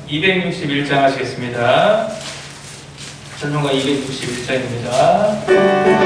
261장 하시겠습니다. 찬송가 261장입니다.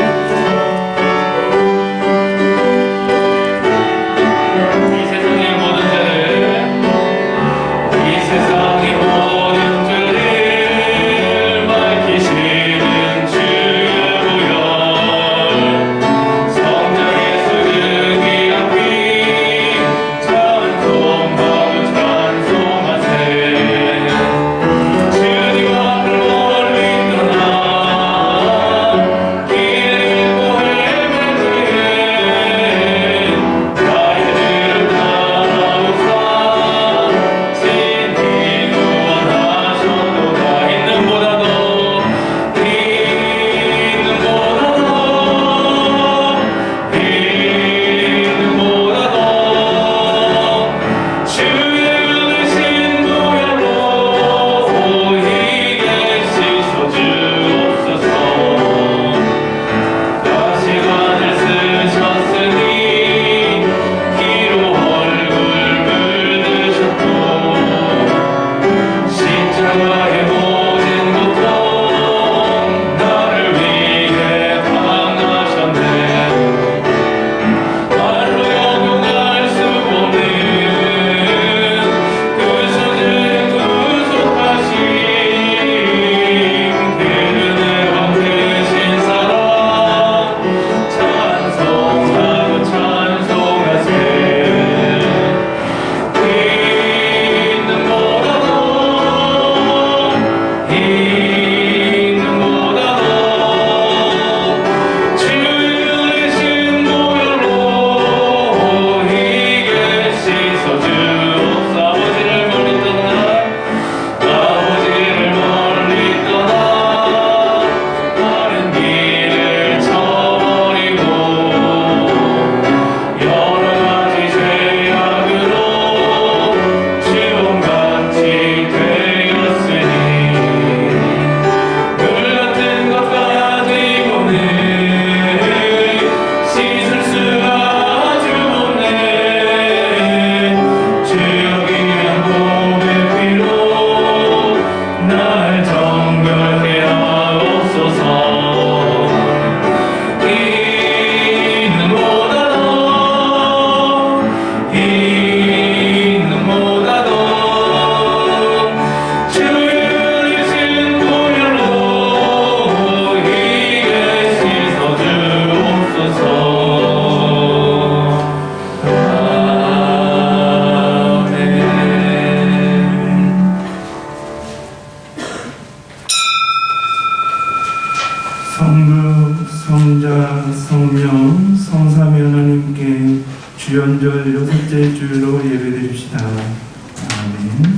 주연절 여섯째 주일로 예배드립시다. 아멘.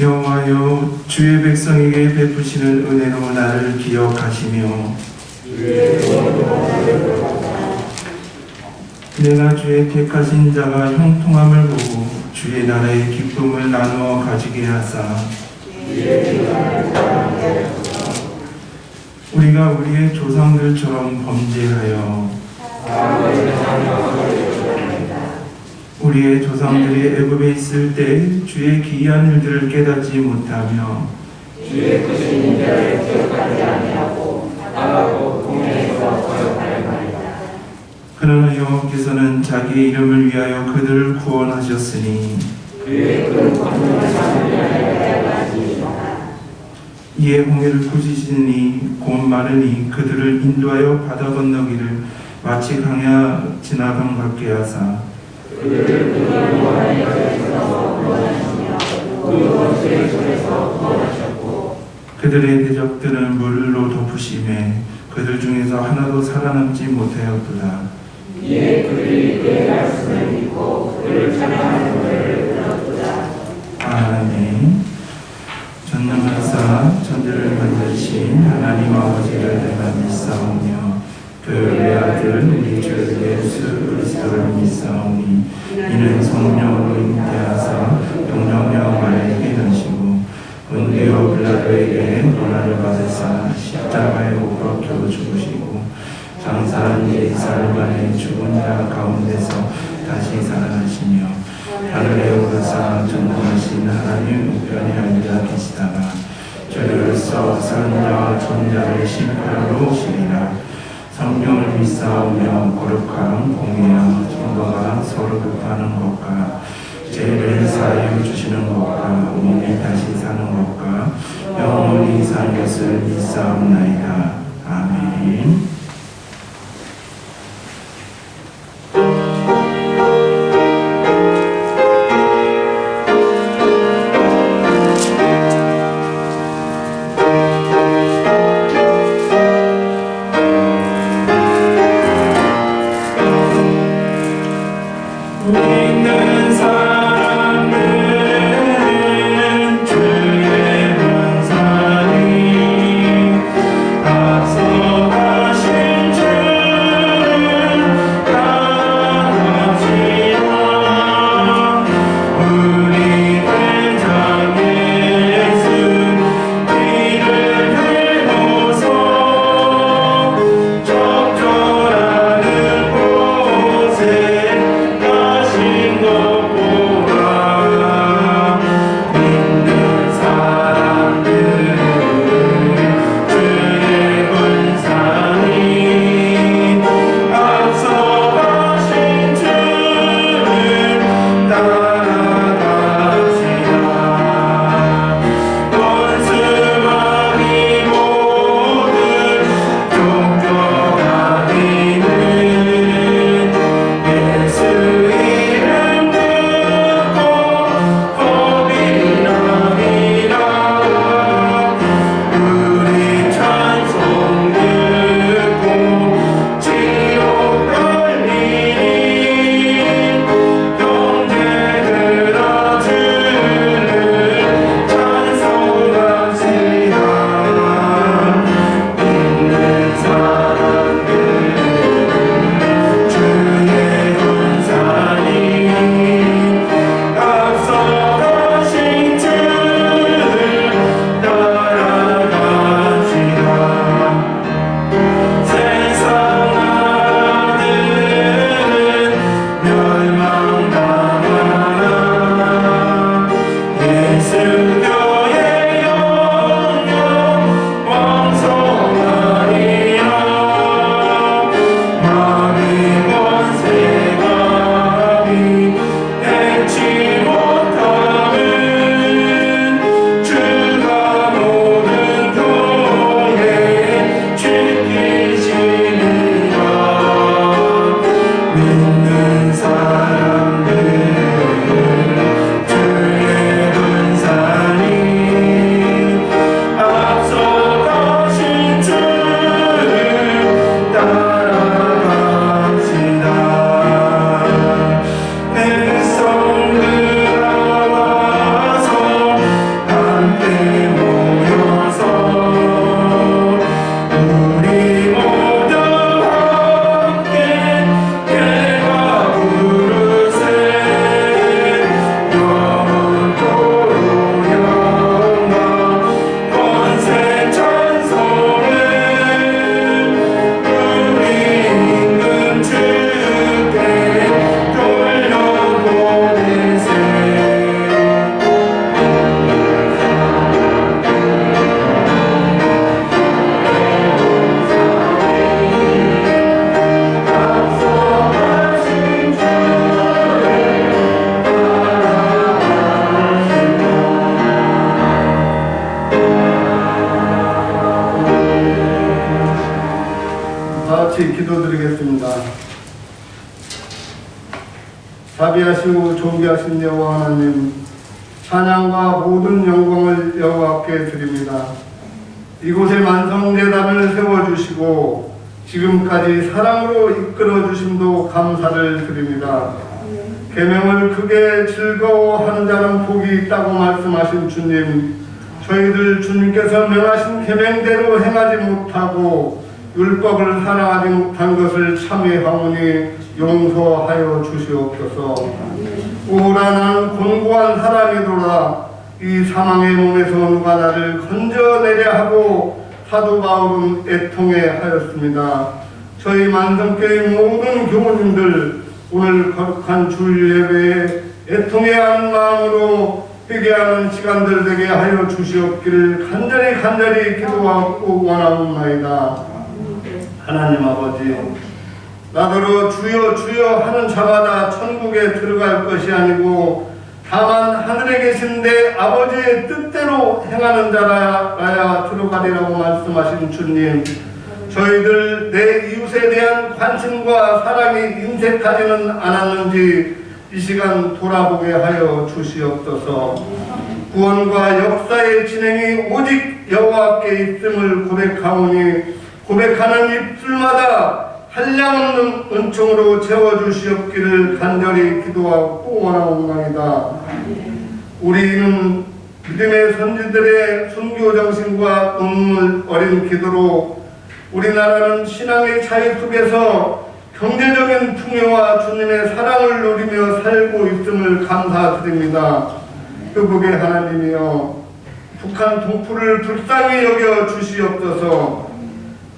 여호와여, 주의 백성에게 베푸시는 은혜로 나를 기억하시며 내가 주의 택하신 자가 형통함을 보고 주의 나라의 기쁨을 나누어 가지게 하사 우리가 우리의 조상들처럼 범죄하여 우리의 조상들이 애굽에 있을 때 주의 기이한 일들을 깨닫지 못하며 주의 크신 인자를 기억하지 아니하고 나가고 동네에서 거역하였나이다. 그러나 여호와께서는 자기의 이름을 위하여 그들을 구원하셨으니 그의 큰 권능을 참으려 이에 홍해를 꾸짖으니 곧 마르니 그들을 인도하여 바다 건너기를 마치 강야 지나간 같게 하사 그들을 그가 구원의 여정에서 구원하시며 그 원수의 손에서 구원하셨고 그들의 대적들은 물로 덮으심에 그들 중에서 하나도 살아남지 못하였도다. 이에 그들이 그의 말씀을 믿고 그를 찬양하는 노래를 들었도다. 아멘. 전능하사 천지를 만드신 하나님 아버지를 내가 믿사오며 그 외아들 우리 주 예수 그리스도를 믿사오니 이는 성령으로 잉태하사 동정녀 마리아에게 나시고 은혜와 빌라도 그에게 고난을 받으사 십자가에 못 박혀 죽으시고 장사한 지 사흘 만에 죽은 자 가운데서 다시 살아나시며 하늘에 오르사 전능하신 하나님 우편에 앉아 계시다가 저희로서 산 자와 존자를 심판하러 오시리라. 성령을 믿사오며 거룩함 공의함 증거가 서로 급하는 것과 죄를 사하여 주시는 것과 몸이 다시 사는 것과 영원히 사는 것을 믿사옵나이다. 아멘. 믿는 사람들은 주의 권사니 앞서가신 주를 따라갑시다. 우리 대장 예수 귀를 들고서 적절하는 곳에 가신 것 보라. 믿는 사람들은 주의 권사니 앞서 가신 주를 따라갑시다. 원수마귀 모두 쫓겨나기는 예수 이름 듣고 겁이 나리라. 우리 찬송 듣고 지옥 떨리니 형제들아 주를 찬송합시다. 믿는 사람들은 주의 권사니 앞서 가신 주를 따라갑시다. 세상 나라들은 멸망당하나 예수 교회 영영 왕성하리라. 마귀 권세가 해치 못함은 주가 모든 교회 지키시리라. 믿는 사람들 주의 권사니 앞서 가신 주를 따라갑시다. 백성들아 와서 함께 모여서 우리 모두 함께 예가 부르세. 영원토록 영광 권세 찬송을 우리 임금 주께 돌려보내세. 앞서 가신 다 같이 기도드리겠습니다. 자비하시고 존귀하신 여호와 하나님, 찬양과 모든 영광을 여호와께 드립니다. 이곳에 만성제단을 세워주시고 지금까지 사랑으로 이끌어주심도 감사를 드립니다. 계명을 크게 즐거워하는 자는 복이 있다고 말씀하신 주님, 저희들 주님께서 명하신 계명대로 행하지 못하고 율법을 사랑하지 못한 것을 참회하오니 용서하여 주시옵소서. 우울한 곤고한 사람이로라 이 사망의 몸에서 누가 나를 건져내려 하고 사도 바울은 애통해 하였습니다. 저희 만성교회 모든 교우님들 오늘 거룩한 주일 예배에 애통해하는 마음으로 회개하는 시간들 되게 하여 주시옵기를 간절히 기도하고 원하옵나이다. 하나님 아버지, 나더러 주여 주여 하는 자마다 천국에 들어갈 것이 아니고 다만 하늘에 계신 내 아버지의 뜻대로 행하는 자라야 들어가리라고 말씀하신 주님, 저희들 내 이웃에 대한 관심과 사랑이 인색하지는 않았는지 이 시간 돌아보게 하여 주시옵소서. 구원과 역사의 진행이 오직 여호와께 있음을 고백하오니 고백하는 입술마다 한량없는 은총으로 채워주시옵기를 간절히 기도하고 원하옵나이다. 우리는 믿음의 선지들의 순교 정신과 눈물 어린 기도로 우리나라는 신앙의 차이 속에서 경제적인 풍요와 주님의 사랑을 누리며 살고 있음을 감사드립니다. 그복의 하나님이여, 북한 동포를 불쌍히 여겨 주시옵소서.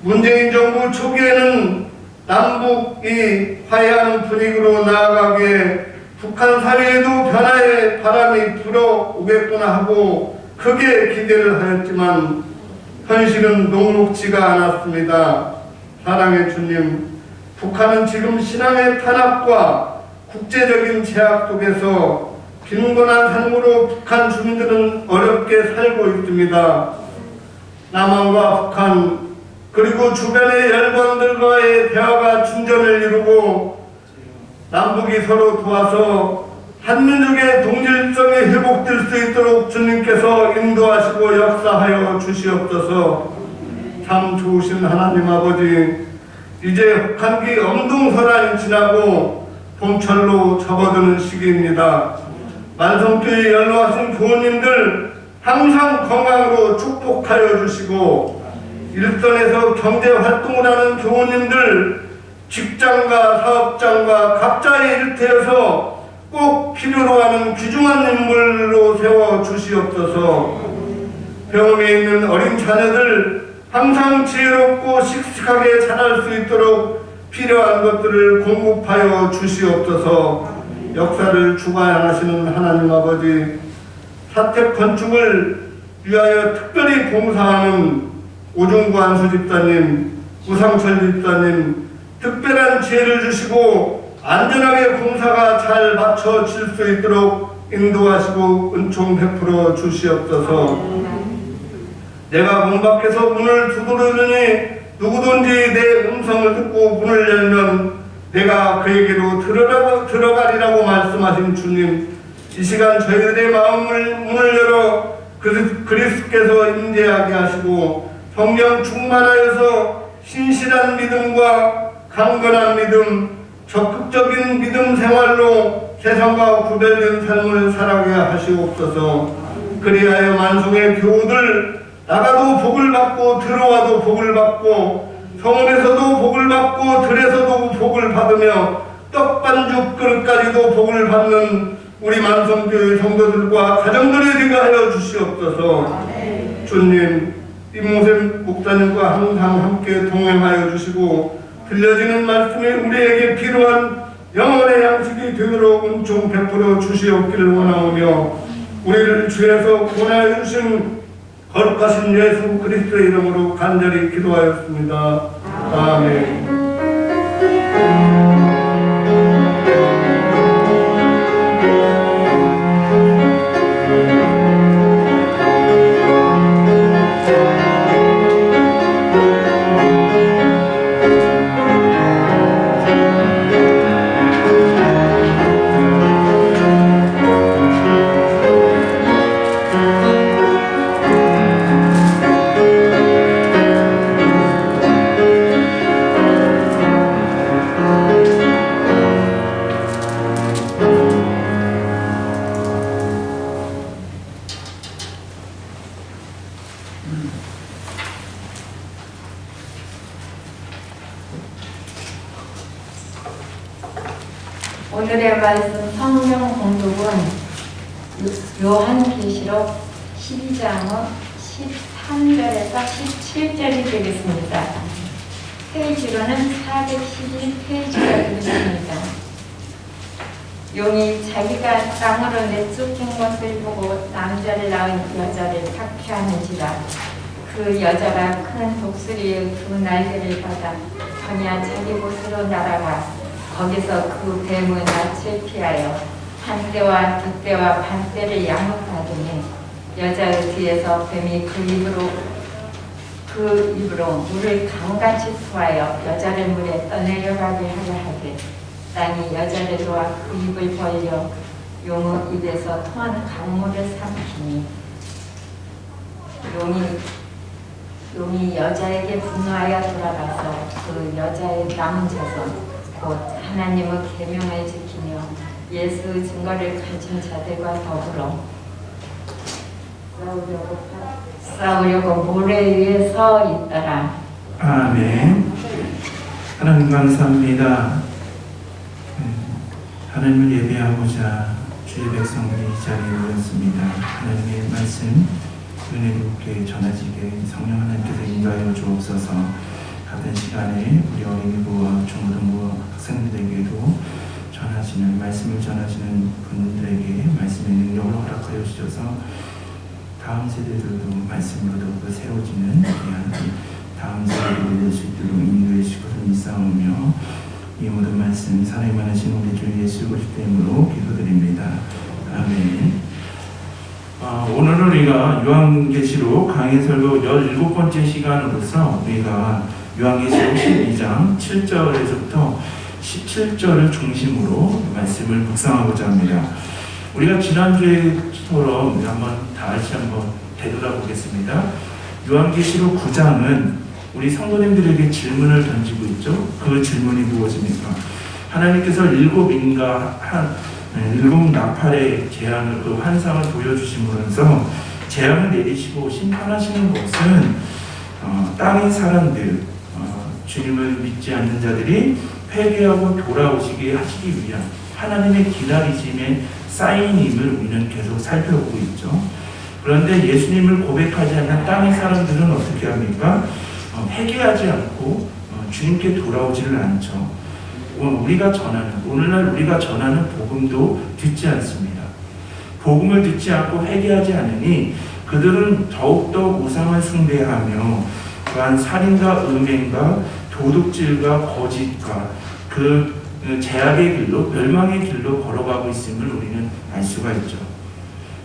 문재인 정부 초기에는 남북이 화해하는 분위기로 나아가기에 북한 사회에도 변화의 바람이 불어오겠구나 하고 크게 기대를 하였지만 현실은 녹록지가 않았습니다. 사랑의 주님, 북한은 지금 신앙의 탄압과 국제적인 제약 속에서 빈곤한 삶으로 북한 주민들은 어렵게 살고 있습니다. 남한과 북한 그리고 주변의 열방들과의 대화가 진전을 이루고 남북이 서로 도와서 한민족의 동질성이 회복될 수 있도록 주님께서 인도하시고 역사하여 주시옵소서. 참 좋으신 하나님 아버지, 이제 혹한기 엄동설환이 지나고 봄철로 접어드는 시기입니다. 만성교회 연로하신 교우님들 항상 건강으로 축복하여 주시고, 일선에서 경제활동을 하는 교우님들 직장과 사업장과 각자의 일터에서 꼭 필요로 하는 귀중한 인물로 세워주시옵소서. 병원에 있는 어린 자녀들 항상 지혜롭고 씩씩하게 자랄 수 있도록 필요한 것들을 공급하여 주시옵소서. 역사를 주관하시는 하나님 아버지, 사택 건축을 위하여 특별히 봉사하는 오중구 안수 집사님, 우상철 집사님 특별한 지혜를 주시고 안전하게 공사가 잘 맞춰질 수 있도록 인도하시고 은총 베풀어 주시옵소서. 내가 문 밖에서 문을 두드리니 누구든지 내 음성을 듣고 문을 열면 내가 그에게로 들어가리라고 말씀하신 주님, 이 시간 저희들의 마음을 문을 열어 그리스도께서 임재하게 하시고 성령 충만하여서 신실한 믿음과 강건한 믿음, 적극적인 믿음 생활로 세상과 구별된 삶을 살아가게 하시옵소서. 그리하여 만성의 교우들 나가도 복을 받고 들어와도 복을 받고 성원에서도 복을 받고 들에서도 복을 받으며 떡반죽 그릇까지도 복을 받는 우리 만성교회 성도들과 가정들이 되게 하여 주시옵소서. 주님, 임모샘 목사님과 항상 함께 동행하여 주시고 들려지는 말씀이 우리에게 필요한 영혼의 양식이 되도록 은총 베풀어 주시옵기를 원하오며 우리를 주에서 구원하여 주신 거룩하신 예수 그리스도의 이름으로 간절히 기도하였습니다. 아멘. 오늘의 말씀 성경 공독은 요한계시록 12장은 13절에서 17절이 되겠습니다. 페이지로는 411페이지가 되겠습니다. 용이 자기가 땅으로 내쫓긴 것을 보고 남자를 낳은 여자를 박해하는지라. 그 여자가 큰 독수리의 두 날개를 받아 거냐 자기 곳으로 날아가 거기서 그 뱀의 낯을 피하여 한때와 두때와 반때를 양육하더니 여자의 뒤에서 뱀이 그 입으로 물을 강같이 투하여 여자를 물에 떠내려가게 하려 하되 땅이 여자를 놓아 그 입을 벌려 용의 입에서 토한 강물을 삼키니 용이 여자에게 분노하여 돌아가서 그 여자의 남은 자손 곧 하나님의 계명을 지키며 예수의 증거를 가진 자들과 더불어 싸우려고 모래 위에 서 있더라. 아멘. 하나님 감사합니다. 하나님을 예배하고자 주의 백성들이 이 자리에 모였습니다. 하나님의 말씀 은혜롭게 전해지게 성령 하나님께서 인도하여 주옵소서. 같은 시간에 우리 어린이부와 중고등부 학생들에게도 전하시는 말씀을 전하시는 분들에게 말씀의 능력을 허락하여 주셔서 다음 세대들도 말씀으로 더욱 세워지는 귀한 다음 세대를 될 수 있도록 인도해 주실 것을 믿사오며 이 모든 말씀 사랑이 많으신 우리 주 예수 그리스도 이름으로 기도드립니다. 아멘. 오늘은 우리가 요한계시록 강의 설교 17번째 시간으로서 우리가 요한계시록 12장 7절에서부터 17절을 중심으로 말씀을 묵상하고자 합니다. 우리가 지난주에처럼 다시 한번 되돌아보겠습니다. 요한계시록 9장은 우리 성도님들에게 질문을 던지고 있죠. 그 질문이 무엇입니까? 하나님께서 일곱 나팔의 재앙을 그 환상을 보여주심으로써 재앙을 내리시고 심판하시는 것은 땅의 사람들, 주님을 믿지 않는 자들이 회개하고 돌아오시게 하시기 위한 하나님의 기다리심의 사인임을 우리는 계속 살펴보고 있죠. 그런데 예수님을 고백하지 않는 땅의 사람들은 어떻게 합니까? 회개하지 않고 주님께 돌아오지를 않죠. 오늘날 우리가 전하는 복음도 듣지 않습니다. 복음을 듣지 않고 회개하지 않으니 그들은 더욱더 우상을 숭배하며 또한 살인과 음행과 도둑질과 거짓과 그 죄악의 길로 멸망의 길로 걸어가고 있음을 우리는 알 수가 있죠.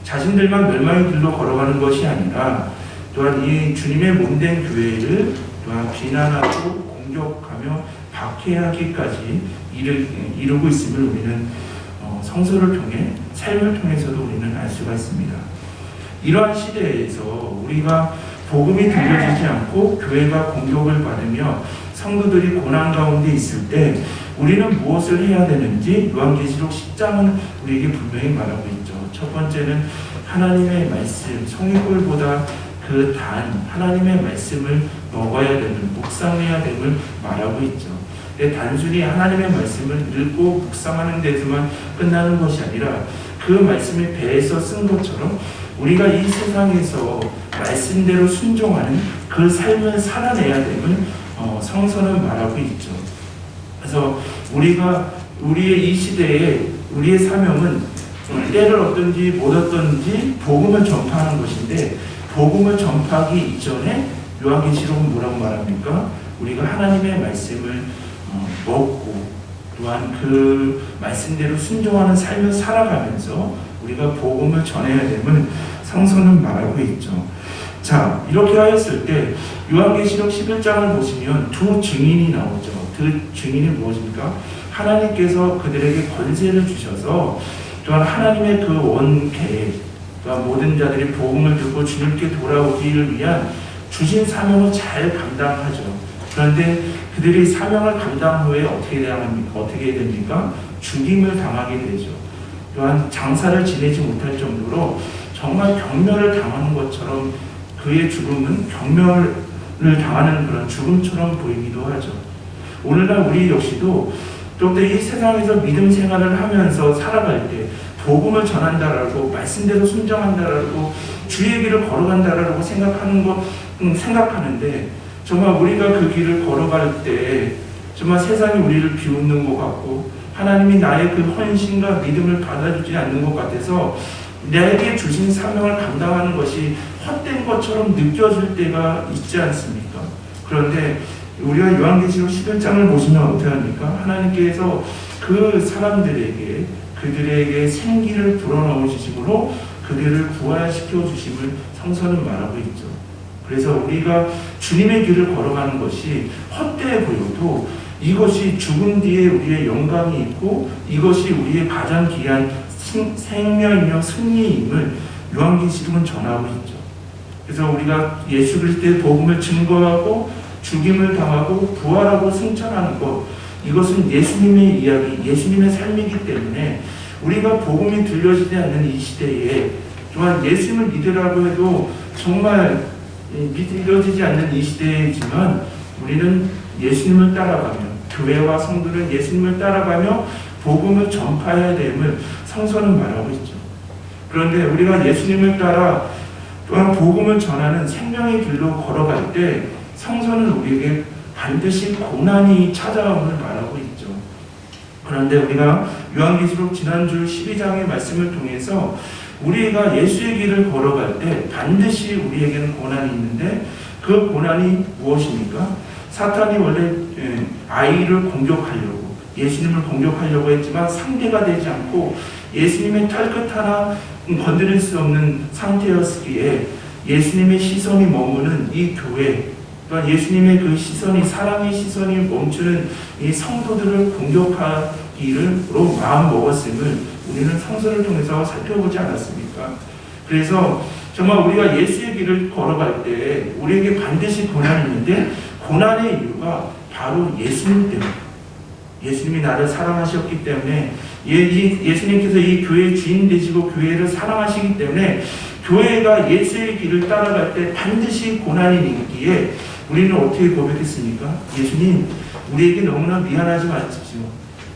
자신들만 멸망의 길로 걸어가는 것이 아니라 또한 이 주님의 몸된 교회를 또한 비난하고 공격하며 박해하기까지 이루고 있음을 우리는 성서를 통해 삶을 통해서도 우리는 알 수가 있습니다. 이러한 시대에서 우리가 복음이 들려지지 않고 교회가 공격을 받으며 성도들이 고난 가운데 있을 때 우리는 무엇을 해야 되는지 요한계시록 10장은 우리에게 분명히 말하고 있죠. 첫 번째는 하나님의 말씀, 송이꿀보다 그 단 하나님의 말씀을 먹어야 됨을, 묵상해야 됨을 말하고 있죠. 단순히 하나님의 말씀을 읽고 묵상하는 데서만 끝나는 것이 아니라 그 말씀이 배에서 쓴 것처럼 우리가 이 세상에서 말씀대로 순종하는 그 삶을 살아내야 됨을 성서는 말하고 있죠. 그래서 우리가 우리의 이 시대에 우리의 사명은 때를 얻든지 못 얻든지 복음을 전파하는 것인데 복음을 전파하기 이전에 요한계시록은 뭐라고 말합니까? 우리가 하나님의 말씀을 먹고 또한 그 말씀대로 순종하는 삶을 살아가면서 우리가 복음을 전해야 됨을 성서는 말하고 있죠. 자, 이렇게 하였을 때 요한계시록 11장을 보시면 두 증인이 나오죠. 그 증인이 무엇입니까? 하나님께서 그들에게 권세를 주셔서 또한 하나님의 그 원 계획, 또한 모든 자들이 복음을 듣고 주님께 돌아오기를 위한 주신 사명을 잘 감당하죠. 그런데 그들이 사명을 감당 후에 어떻게 됩니까? 죽임을 당하게 되죠. 또한 장사를 지내지 못할 정도로 정말 경멸을 당하는 것처럼 그의 죽음은 경멸을 당하는 그런 죽음처럼 보이기도 하죠. 오늘날 우리 역시도 또 이 세상에서 믿음 생활을 하면서 살아갈 때 복음을 전한다라고 말씀대로 순종한다라고 주의 길을 걸어간다라고 생각하는데 정말 우리가 그 길을 걸어갈 때 정말 세상이 우리를 비웃는 것 같고 하나님이 나의 그 헌신과 믿음을 받아주지 않는 것 같아서 내게 주신 사명을 감당하는 것이 헛된 것처럼 느껴질 때가 있지 않습니까? 그런데 우리가 요한계시록 11장을 보시면 어떻게 합니까? 하나님께서 그 사람들에게 그들에게 생기를 불어넣어 주심으로 그들을 부활시켜 주심을 성서는 말하고 있죠. 그래서 우리가 주님의 길을 걸어가는 것이 헛되어 보여도 이것이 죽은 뒤에 우리의 영광이 있고 이것이 우리의 가장 귀한 생명이며 승리임을 요한계시록은 전하고 있죠. 그래서 우리가 예수 그리스도의 복음을 증거하고 죽임을 당하고 부활하고 승천하는 것, 이것은 예수님의 이야기, 예수님의 삶이기 때문에 우리가 복음이 들려지지 않는 이 시대에 또한 예수님을 믿으라고 해도 정말 믿어지지 않는 이 시대이지만 우리는 예수님을 따라가며 교회와 성도는 예수님을 따라가며 복음을 전파해야 됨을 성서는 말하고 있죠. 그런데 우리가 예수님을 따라 또한 복음을 전하는 생명의 길로 걸어갈 때 성서는 우리에게 반드시 고난이 찾아옴을 말하고 있죠. 그런데 우리가 요한계시록 지난주 12장의 말씀을 통해서 우리가 예수의 길을 걸어갈 때 반드시 우리에게는 고난이 있는데 그 고난이 무엇입니까? 사탄이 원래 아이를 공격하려고 예수님을 공격하려고 했지만 상대가 되지 않고 예수님의 털끝 하나 건드릴 수 없는 상태였기에 예수님의 시선이 머무는 이 교회, 그러니까 예수님의 그 시선이 사랑의 시선이 멈추는 이 성도들을 공격하기로 마음 먹었음을 우리는 성서를 통해서 살펴보지 않았습니까? 그래서 정말 우리가 예수의 길을 걸어갈 때 우리에게 반드시 고난이 있는데 고난의 이유가 바로 예수님 때문에 예수님이 나를 사랑하셨기 때문에 예수님께서 이 교회의 주인 되시고 교회를 사랑하시기 때문에 교회가 예수의 길을 따라갈 때 반드시 고난이 있기에 우리는 어떻게 고백했습니까? 예수님, 우리에게 너무나 미안하지 마십시오.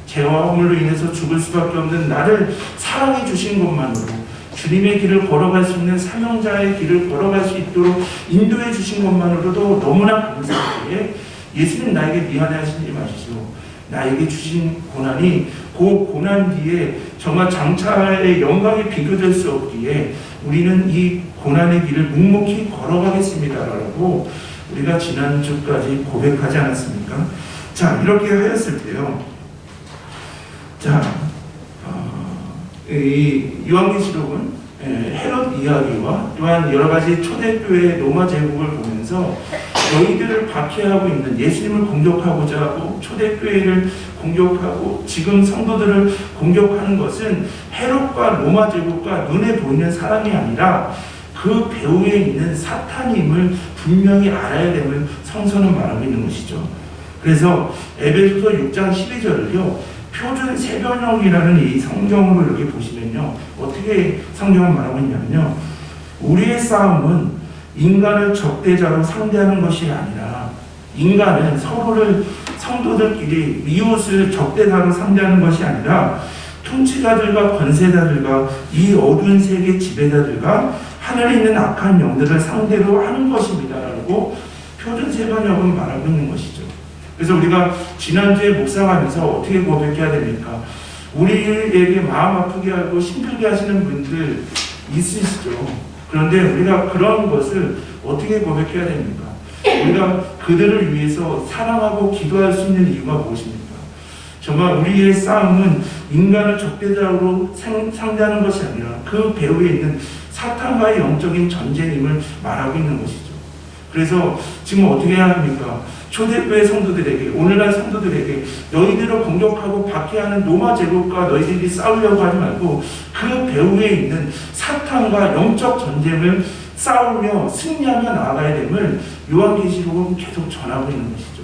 죄와 허물로 인해서 죽을 수밖에 없는 나를 사랑해 주신 것만으로 주님의 길을 걸어갈 수 있는 사명자의 길을 걸어갈 수 있도록 인도해 주신 것만으로도 너무나 감사하기에 예수님 나에게 미안해하시지 마십시오. 나에게 주신 고난이 그 고난 뒤에 정말 장차의 영광이 비교될 수 없기에 우리는 이 고난의 길을 묵묵히 걸어가겠습니다라고 우리가 지난주까지 고백하지 않았습니까? 자, 이렇게 하였을 때요. 자, 이 요한계시록은 헤롯 이야기와 또한 여러 가지 초대교회 로마 제국을 보면서 너희들을 박해하고 있는 예수님을 공격하고자 하고 초대교회를 공격하고 지금 성도들을 공격하는 것은 헤롯과 로마 제국과 눈에 보이는 사람이 아니라 그 배후에 있는 사탄임을 분명히 알아야 됨을 성서는 말하고 있는 것이죠. 그래서 에베소서 6장 12절을요. 표준 세변형이라는 이 성경으로 여기 보시면요. 어떻게 성경을 말하고 있냐면요. 우리의 싸움은 인간을 적대자로 상대하는 것이 아니라 인간은 서로를 성도들끼리 이웃을 적대자로 상대하는 것이 아니라 통치자들과 권세자들과 이 어두운 세계 지배자들과 하늘에 있는 악한 영들을 상대로 하는 것입니다라고 표준 세변형은 말하고 있는 것이죠. 그래서 우리가 지난주에 묵상하면서 어떻게 고백해야 됩니까? 우리에게 마음 아프게 하고 힘들게 하시는 분들 있으시죠. 그런데 우리가 그런 것을 어떻게 고백해야 됩니까? 우리가 그들을 위해서 사랑하고 기도할 수 있는 이유가 무엇입니까? 정말 우리의 싸움은 인간을 적대자로 상대하는 것이 아니라 그 배후에 있는 사탄과의 영적인 전쟁임을 말하고 있는 것이죠. 그래서 지금 어떻게 해야 합니까? 초대교회 성도들에게, 오늘날 성도들에게 너희들을 공격하고 박해하는 로마 제국과 너희들이 싸우려고 하지 말고 그 배후에 있는 사탄과 영적 전쟁을 싸우며 승리하며 나아가야 됨을 요한계시록은 계속 전하고 있는 것이죠.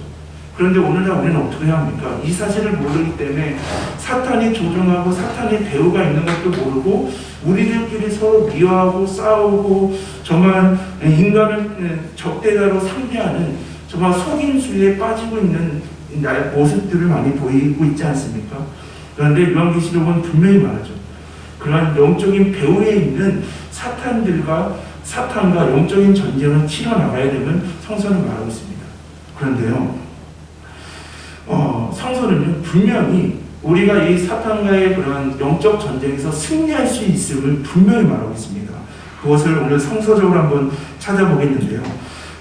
그런데 오늘날 우리는 어떻게 해야 합니까? 이 사실을 모르기 때문에 사탄이 조종하고 사탄의 배후가 있는 것도 모르고 우리들끼리 서로 미워하고 싸우고 정말 인간을 적대자로 상대하는 정말 속임수에 빠지고 있는 모습들을 많이 보이고 있지 않습니까? 그런데 요한계시록은 분명히 말하죠. 그러한 영적인 배후에 있는 사탄과 영적인 전쟁을 치러나가야 되는 성서는 말하고 있습니다. 그런데요, 성서는요, 분명히 우리가 이 사탄과의 그러한 영적 전쟁에서 승리할 수 있음을 분명히 말하고 있습니다. 그것을 오늘 성서적으로 한번 찾아보겠는데요.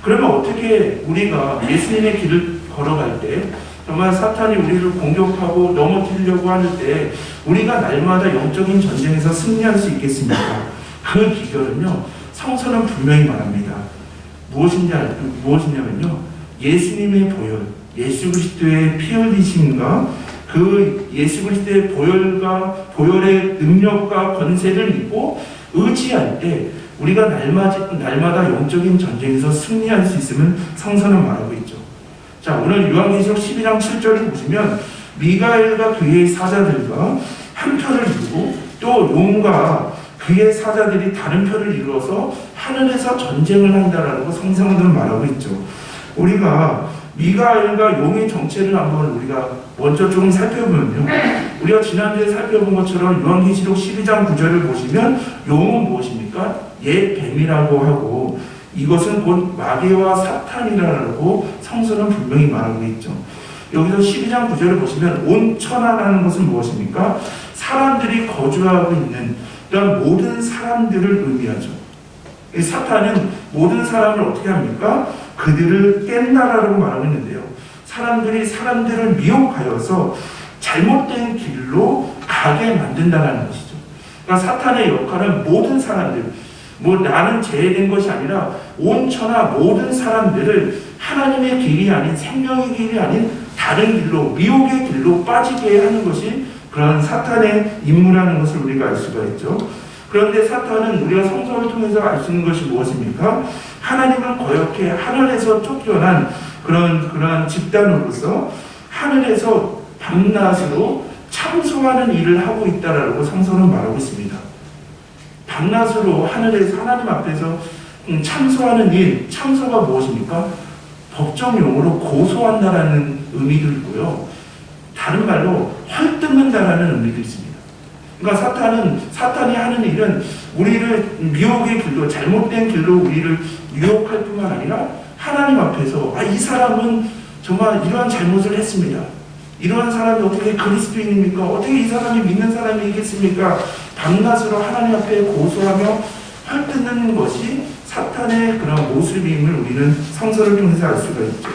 그러면 어떻게 우리가 예수님의 길을 걸어갈 때 정말 사탄이 우리를 공격하고 넘어뜨리려고 하는 때 우리가 날마다 영적인 전쟁에서 승리할 있겠습니까? 그 비결은요, 성서는 분명히 말합니다. 무엇이냐면요, 예수님의 보혈, 예수 그리스도의 피 흘리심과 그 예수 그리스도의 보혈의 능력과 권세를 믿고 의지할 때 우리가 날마다 영적인 전쟁에서 승리할 수 있음을 성서는 말하고 있죠. 자, 오늘 요한계시록 12장 7절을 보시면 미가엘과 그의 사자들과 한 편을 이루고 또 용과 그의 사자들이 다른 편을 이루어서 하늘에서 전쟁을 한다라고 성서는 말하고 있죠. 우리가 미가엘과 용의 정체를 한번 우리가 먼저 조금 살펴보면요, 우리가 지난주에 살펴본 것처럼 요한계시록 12장 9절을 보시면 용은 무엇입니까? 옛 뱀이라고 하고 이것은 곧 마귀와 사탄이라고 성서는 분명히 말하고 있죠. 여기서 12장 9절을 보시면 온 천하라는 것은 무엇입니까? 사람들이 거주하고 있는 그런 모든 사람들을 의미하죠. 사탄은 모든 사람을 어떻게 합니까? 그들을 깬다라고 말하고 있는데요, 사람들을 미혹하여서 잘못된 길로 가게 만든다는 것이죠. 그러니까 사탄의 역할은 모든 사람들, 나는 제외된 것이 아니라 온 천하 모든 사람들을 하나님의 길이 아닌, 생명의 길이 아닌 다른 길로, 미혹의 길로 빠지게 하는 것이 그런 사탄의 임무라는 것을 우리가 알 수가 있죠. 그런데 사탄은 우리가 성서를 통해서 알 수 있는 것이 무엇입니까? 하나님을 거역해 하늘에서 쫓겨난 그런 집단으로서 하늘에서 밤낮으로 참소하는 일을 하고 있다라고 성서는 말하고 있습니다. 밤낮으로 하늘에서 하나님 앞에서 참소하는 일, 참소가 무엇입니까? 법정용어로 고소한다라는 의미도 있고요, 다른 말로 헐뜯는다라는 의미도 있습니다. 그러니까 사탄이 하는 일은 우리를 미혹의 길로, 잘못된 길로 우리를 유혹할 뿐만 아니라 하나님 앞에서 이 사람은 정말 이러한 잘못을 했습니다. 이러한 사람이 어떻게 그리스도인입니까? 어떻게 이 사람이 믿는 사람이겠습니까? 밤낮으로 하나님 앞에 고소하며 헐뜯는 것이 사탄의 그런 모습임을 우리는 성서를 통해서 알 수가 있죠.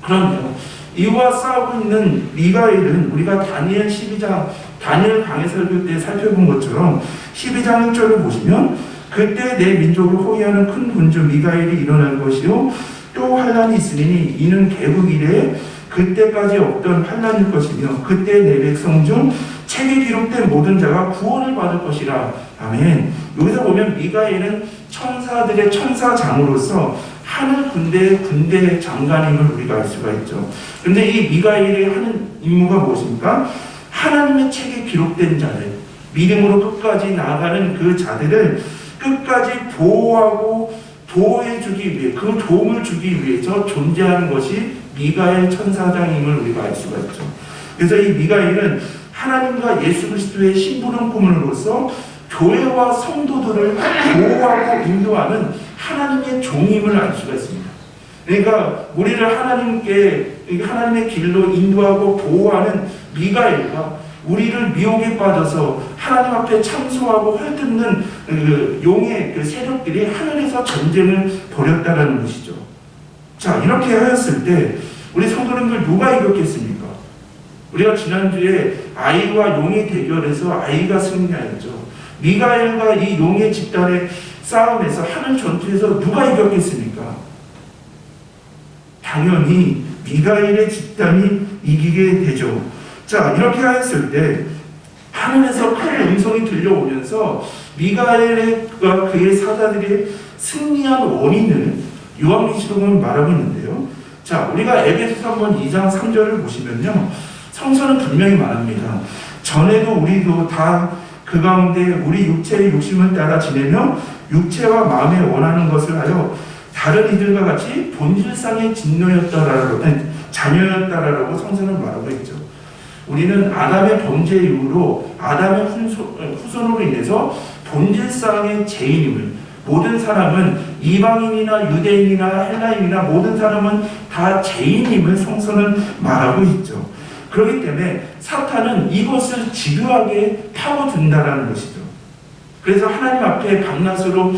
그럼요, 이와 싸우고 있는 미가엘은 우리가 다니엘 12장, 다니엘 강해 설교 때 살펴본 것처럼 12장 1절을 보시면 그때 내 민족을 호위하는 큰 군주 미가엘이 일어날 것이요 또 환란이 있으리니 이는 개국 이래 그때까지 없던 환란일 것이며 그때 내 백성 중 책에 기록된 모든 자가 구원을 받을 것이라. 아멘. 여기서 보면 미가엘은 천사들의 천사장으로서 하늘 군대 장관임을 우리가 알 수가 있죠. 그런데 이 미가엘이 하는 임무가 무엇입니까? 하나님의 책에 기록된 자들, 믿음으로 끝까지 나아가는 그 자들을 끝까지 보호하고 보호해주기 위해, 그 도움을 주기 위해서 존재하는 것이 미가엘 천사장임을 우리가 알 수가 있죠. 그래서 이 미가엘은 하나님과 예수 그리스도의 심부름 고문으로서 교회와 성도들을 보호하고 인도하는 하나님의 종임을 알 수가 있습니다. 그러니까 우리를 하나님의 길로 인도하고 보호하는 미가엘과 우리를 미혹에 빠져서 하나님 앞에 참소하고 헐뜯는 용의 그 세력들이 하늘에서 전쟁을 벌였다라는 것이죠. 자, 이렇게 하였을 때 우리 성도님들 누가 이겼겠습니까? 우리가 지난주에 아이와 용의 대결에서 아이가 승리하였죠. 미가엘과 이 용의 집단의 싸움에서, 하늘 전투에서 누가 이겼겠습니까? 당연히 미가엘의 집단이 이기게 되죠. 자, 이렇게 하였을 때 하늘에서 큰 음성이 들려오면서 미가엘과 그의 사자들이 승리한 원인을 요한계시록은 말하고 있는데요. 자, 우리가 에베소서 2장 3절을 보시면요, 성서는 분명히 말합니다. 전에도 우리도 다 그 가운데 우리 육체의 욕심을 따라 지내며 육체와 마음에 원하는 것을 하여 다른 이들과 같이 본질상의 자녀였다라고 성서는 말하고 있죠. 우리는 아담의 범죄 이후로 아담의 후손으로 인해서 본질상의 죄인임을, 모든 사람은 이방인이나 유대인이나 헬라인이나 모든 사람은 다 죄인임을 성서는 말하고 있죠. 그렇기 때문에 사탄은 이것을 집요하게 파고든다라는 것이죠. 그래서 하나님 앞에 밤낮으로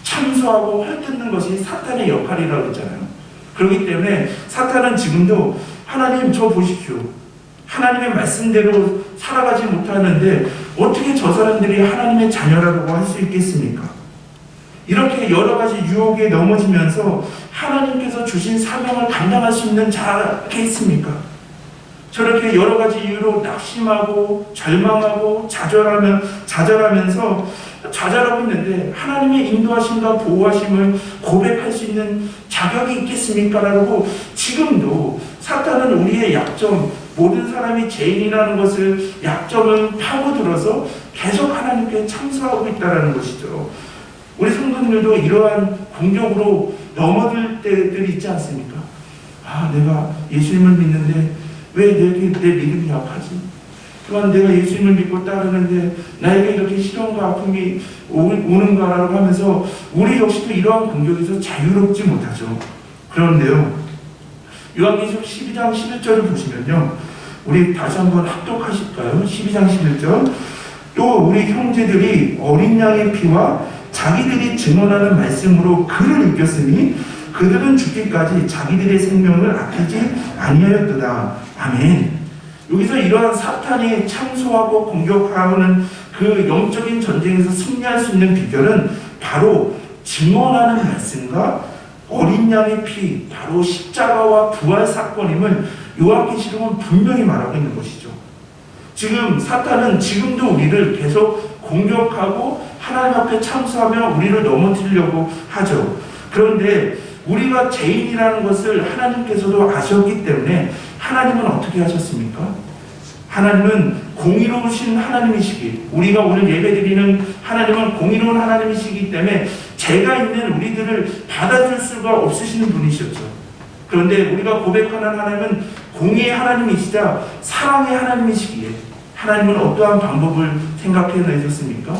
참소하고 헐뜯는 것이 사탄의 역할이라고 했잖아요. 그렇기 때문에 사탄은 지금도 하나님 저 보십시오. 하나님의 말씀대로 살아가지 못하는데 어떻게 저 사람들이 하나님의 자녀라고 할 수 있겠습니까? 이렇게 여러 가지 유혹에 넘어지면서 하나님께서 주신 사명을 감당할 수 있는 자가 있습니까? 저렇게 여러 가지 이유로 낙심하고 절망하고 좌절하면서 좌절하고 있는데 하나님의 인도하심과 보호하심을 고백할 수 있는 자격이 있겠습니까? 라고 지금도 사탄은 우리의 약점, 모든 사람이 죄인이라는 것을 약점을 파고들어서 계속 하나님께 참소하고 있다는 것이죠. 우리 성도님들도 이러한 공격으로 넘어들 때들이 있지 않습니까? 아, 내가 예수님을 믿는데 왜 내 믿음이 약하지? 또한 내가 예수님을 믿고 따르는데 나에게 이렇게 시련과 아픔이 오는가라고 하면서 우리 역시도 이러한 공격에서 자유롭지 못하죠. 그런데요, 요한계시록 12장 11절을 보시면요, 우리 다시 한번 합독하실까요? 12장 11절. 또 우리 형제들이 어린 양의 피와 자기들이 증언하는 말씀으로 그를 이겼으니 그들은 죽기까지 자기들의 생명을 아끼지 아니하였도다. 아멘. 여기서 이러한 사탄이 참소하고 공격하는 그 영적인 전쟁에서 승리할 수 있는 비결은 바로 증언하는 말씀과 어린 양의 피, 바로 십자가와 부활 사건임을 요한계시록은 분명히 말하고 있는 것이죠. 지금 사탄은 지금도 우리를 계속 공격하고 하나님 앞에 참소하며 우리를 넘어뜨리려고 하죠. 그런데 우리가 죄인이라는 것을 하나님께서도 아셨기 때문에 하나님은 어떻게 하셨습니까? 하나님은 공의로우신 하나님이시기, 우리가 오늘 예배드리는 하나님은 공의로운 하나님이시기 때문에 죄가 있는 우리들을 받아줄 수가 없으시는 분이셨죠. 그런데 우리가 고백하는 하나님은 공의의 하나님이시자 사랑의 하나님이시기에 하나님은 어떠한 방법을 생각해 내셨습니까?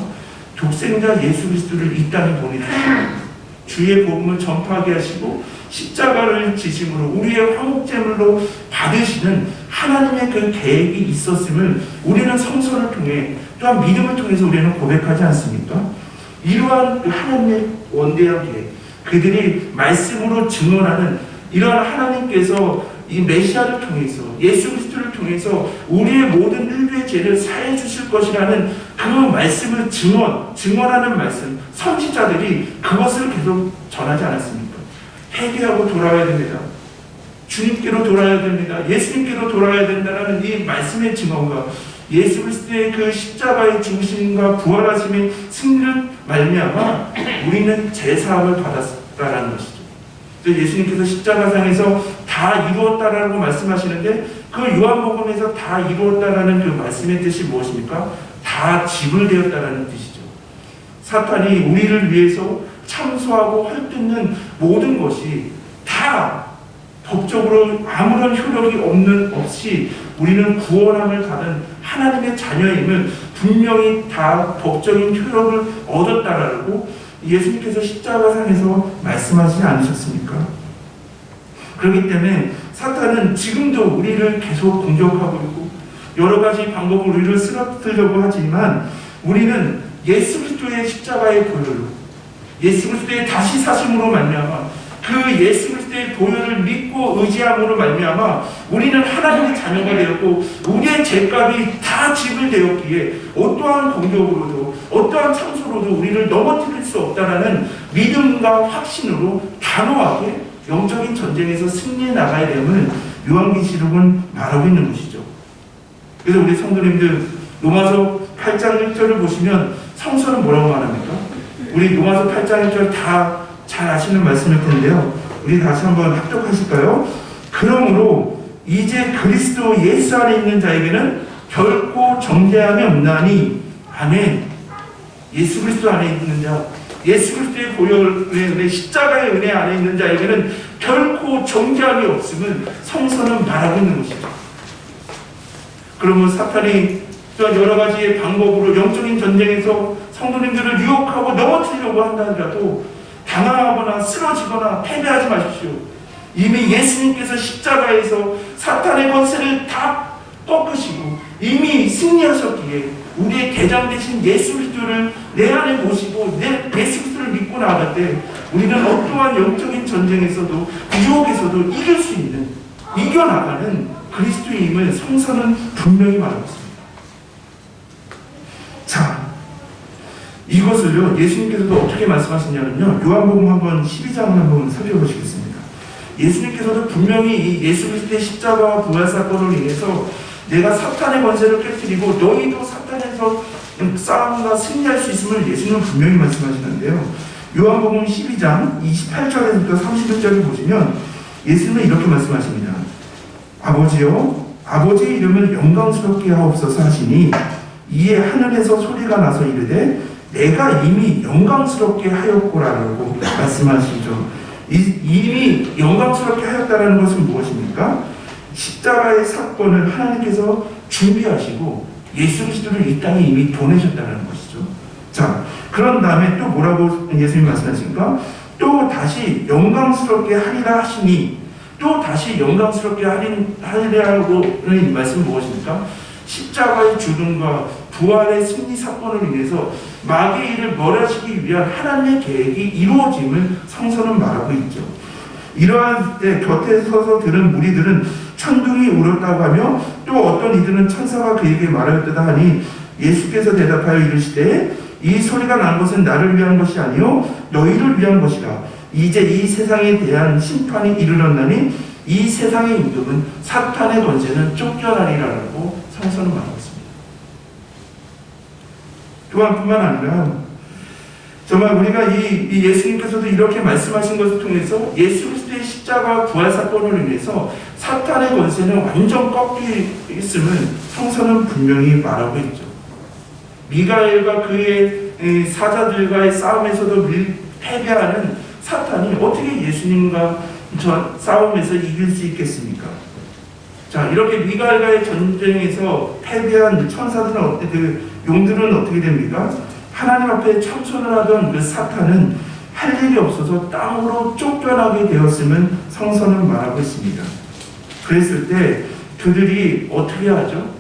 독생자 예수 그리스도를 이 땅에 보내주시고 주의 복음을 전파하게 하시고 십자가를 지심으로 우리의 화목제물로 받으시는 하나님의 그 계획이 있었음을 우리는 성서를 통해 또한 믿음을 통해서 우리는 고백하지 않습니까? 이러한 그 하나님의 원대한 계획, 그들이 말씀으로 증언하는 이러한 하나님께서 이 메시아를 통해서 예수 그리스도를 통해서 우리의 모든 인류의 죄를 사해 주실 것이라는 그 말씀을 증언하는 말씀, 선지자들이 그것을 계속 전하지 않았습니까? 회개하고 돌아와야 됩니다. 주님께로 돌아야 됩니다. 예수님께로 돌아야 된다는 이 말씀의 증언과 예수 그리스도의 그 십자가의 죽으심과 부활하심의 승리를 말미암아 우리는 제사함을 받았다라는 것이죠. 예수님께서 십자가상에서 다 이루었다라고 말씀하시는데 그 요한복음에서 다 이루었다라는 그 말씀의 뜻이 무엇입니까? 다 지불되었다라는 뜻이죠. 사탄이 우리를 위해서 참소하고 헐뜯는 모든 것이 다 법적으로 아무런 효력이 없이 우리는 구원함을 받은 하나님의 자녀임을 분명히 다 법적인 효력을 얻었다라고 예수님께서 십자가상에서 말씀하시지 않으셨습니까? 그렇기 때문에 사탄은 지금도 우리를 계속 공격하고 있고 여러 가지 방법으로 우리를 쓰러뜨리려고 하지만 우리는 예수 그리스도의 십자가의 보혈로 예수 그리스도의 다시 사심으로 말미암아 그 예수 그리스도의 보혈을 믿고 의지함으로 말미암아 우리는 하나님의 자녀가 되었고 우리의 죄값이 다 지불되었기에 어떠한 공격으로도 어떠한 참소로도 우리를 넘어뜨릴 수 없다라는 믿음과 확신으로 단호하게 영적인 전쟁에서 승리해 나가야 됨을 요한계시록은 말하고 있는 것이죠. 그래서 우리 성도님들 로마서 8장 1절을 보시면 성서는 뭐라고 말합니까? 우리 로마서 8장 1절 다 잘 아시는 말씀일 텐데요. 우리 다시 한번 합독하실까요? 그러므로 이제 그리스도 예수 안에 있는 자에게는 결코 정죄함이 없나니 아멘. 예수 그리스도 안에 있는 자, 예수 그리스도의 보혈의 은혜, 십자가의 은혜 안에 있는 자에게는 결코 정죄함이 없음을 성서는 말하고 있는 것이죠. 그러면 사탄이 또한 여러 가지의 방법으로 영적인 전쟁에서 성도님들을 유혹하고 넘어뜨리려고 한다 하더라도 당황하거나 쓰러지거나 패배하지 마십시오. 이미 예수님께서 십자가에서 사탄의 권세를 다 꺾으시고 이미 승리하셨기에 우리의 대장 되신 예수 그리스도를 내 안에 모시고 예수 그리스도를 믿고 나아갈 때 우리는 어떠한 영적인 전쟁에서도 유혹에서도 이길 수 있는, 이겨나가는 그리스도임을 성서는 분명히 말하고 있습니다. 자, 이것을요 예수님께서도 어떻게 말씀하시냐면요, 요한복음 한번 12장을 한번 살펴보시겠습니다. 예수님께서도 분명히 이 예수 그리스도의 십자가와 부활 사건으로 인해서 내가 사탄의 권세를 깨뜨리고 너희도 사탄에서 싸움과 승리할 수 있음을 예수님은 분명히 말씀하시는데요. 요한복음 12장 28절에서부터 31절을 보시면 예수님은 이렇게 말씀하십니다. 아버지여, 아버지의 이름을 영광스럽게 하옵소서 하시니 이에 하늘에서 소리가 나서 이르되 내가 이미 영광스럽게 하였고라고 말씀하시죠. 이미 영광스럽게 하였다는 것은 무엇입니까? 십자가의 사건을 하나님께서 준비하시고 예수 그리스도를 이 땅에 이미 보내셨다는 것이죠. 자, 그런 다음에 또 뭐라고 예수님이 말씀하십니까? 또 다시 영광스럽게 하리라 하시니, 또 다시 영광스럽게 하리라고는 이 말씀은 무엇입니까? 십자가의 죽음과 부활의 승리 사건으로 인해서 마귀의 일을 멸하시기 위한 하나님의 계획이 이루어짐을 성서는 말하고 있죠. 이러한 때 곁에 서서 들은 무리들은 천둥이 울었다고 하며 또 어떤 이들은 천사가 그에게 말하였다 하니 예수께서 대답하여 이르시되 이 소리가 난 것은 나를 위한 것이 아니요 너희를 위한 것이라. 이제 이 세상에 대한 심판이 이르렀나니 이 세상의 임금은 사탄의 권세는 쫓겨나리라고 성서는 말하고 있습니다. 또한 뿐만 아니라 정말 우리가 이 예수님께서도 이렇게 말씀하신 것을 통해서 예수 그리스도의 십자가 부활 사건으로 인해서 사탄의 권세는 완전 꺾였음을 성서는 분명히 말하고 있죠. 미가엘과 그의 사자들과의 싸움에서도 패배하는 사탄이 어떻게 예수님과 저 싸움에서 이길 수 있겠습니까? 자, 이렇게 미가엘과의 전쟁에서 패배한 천사들은 용들은 어떻게 됩니까? 하나님 앞에 참선을 하던 그 사탄은 할 일이 없어서 땅으로 쫓겨나게 되었음을 성서는 말하고 있습니다. 그랬을 때 그들이 어떻게 하죠?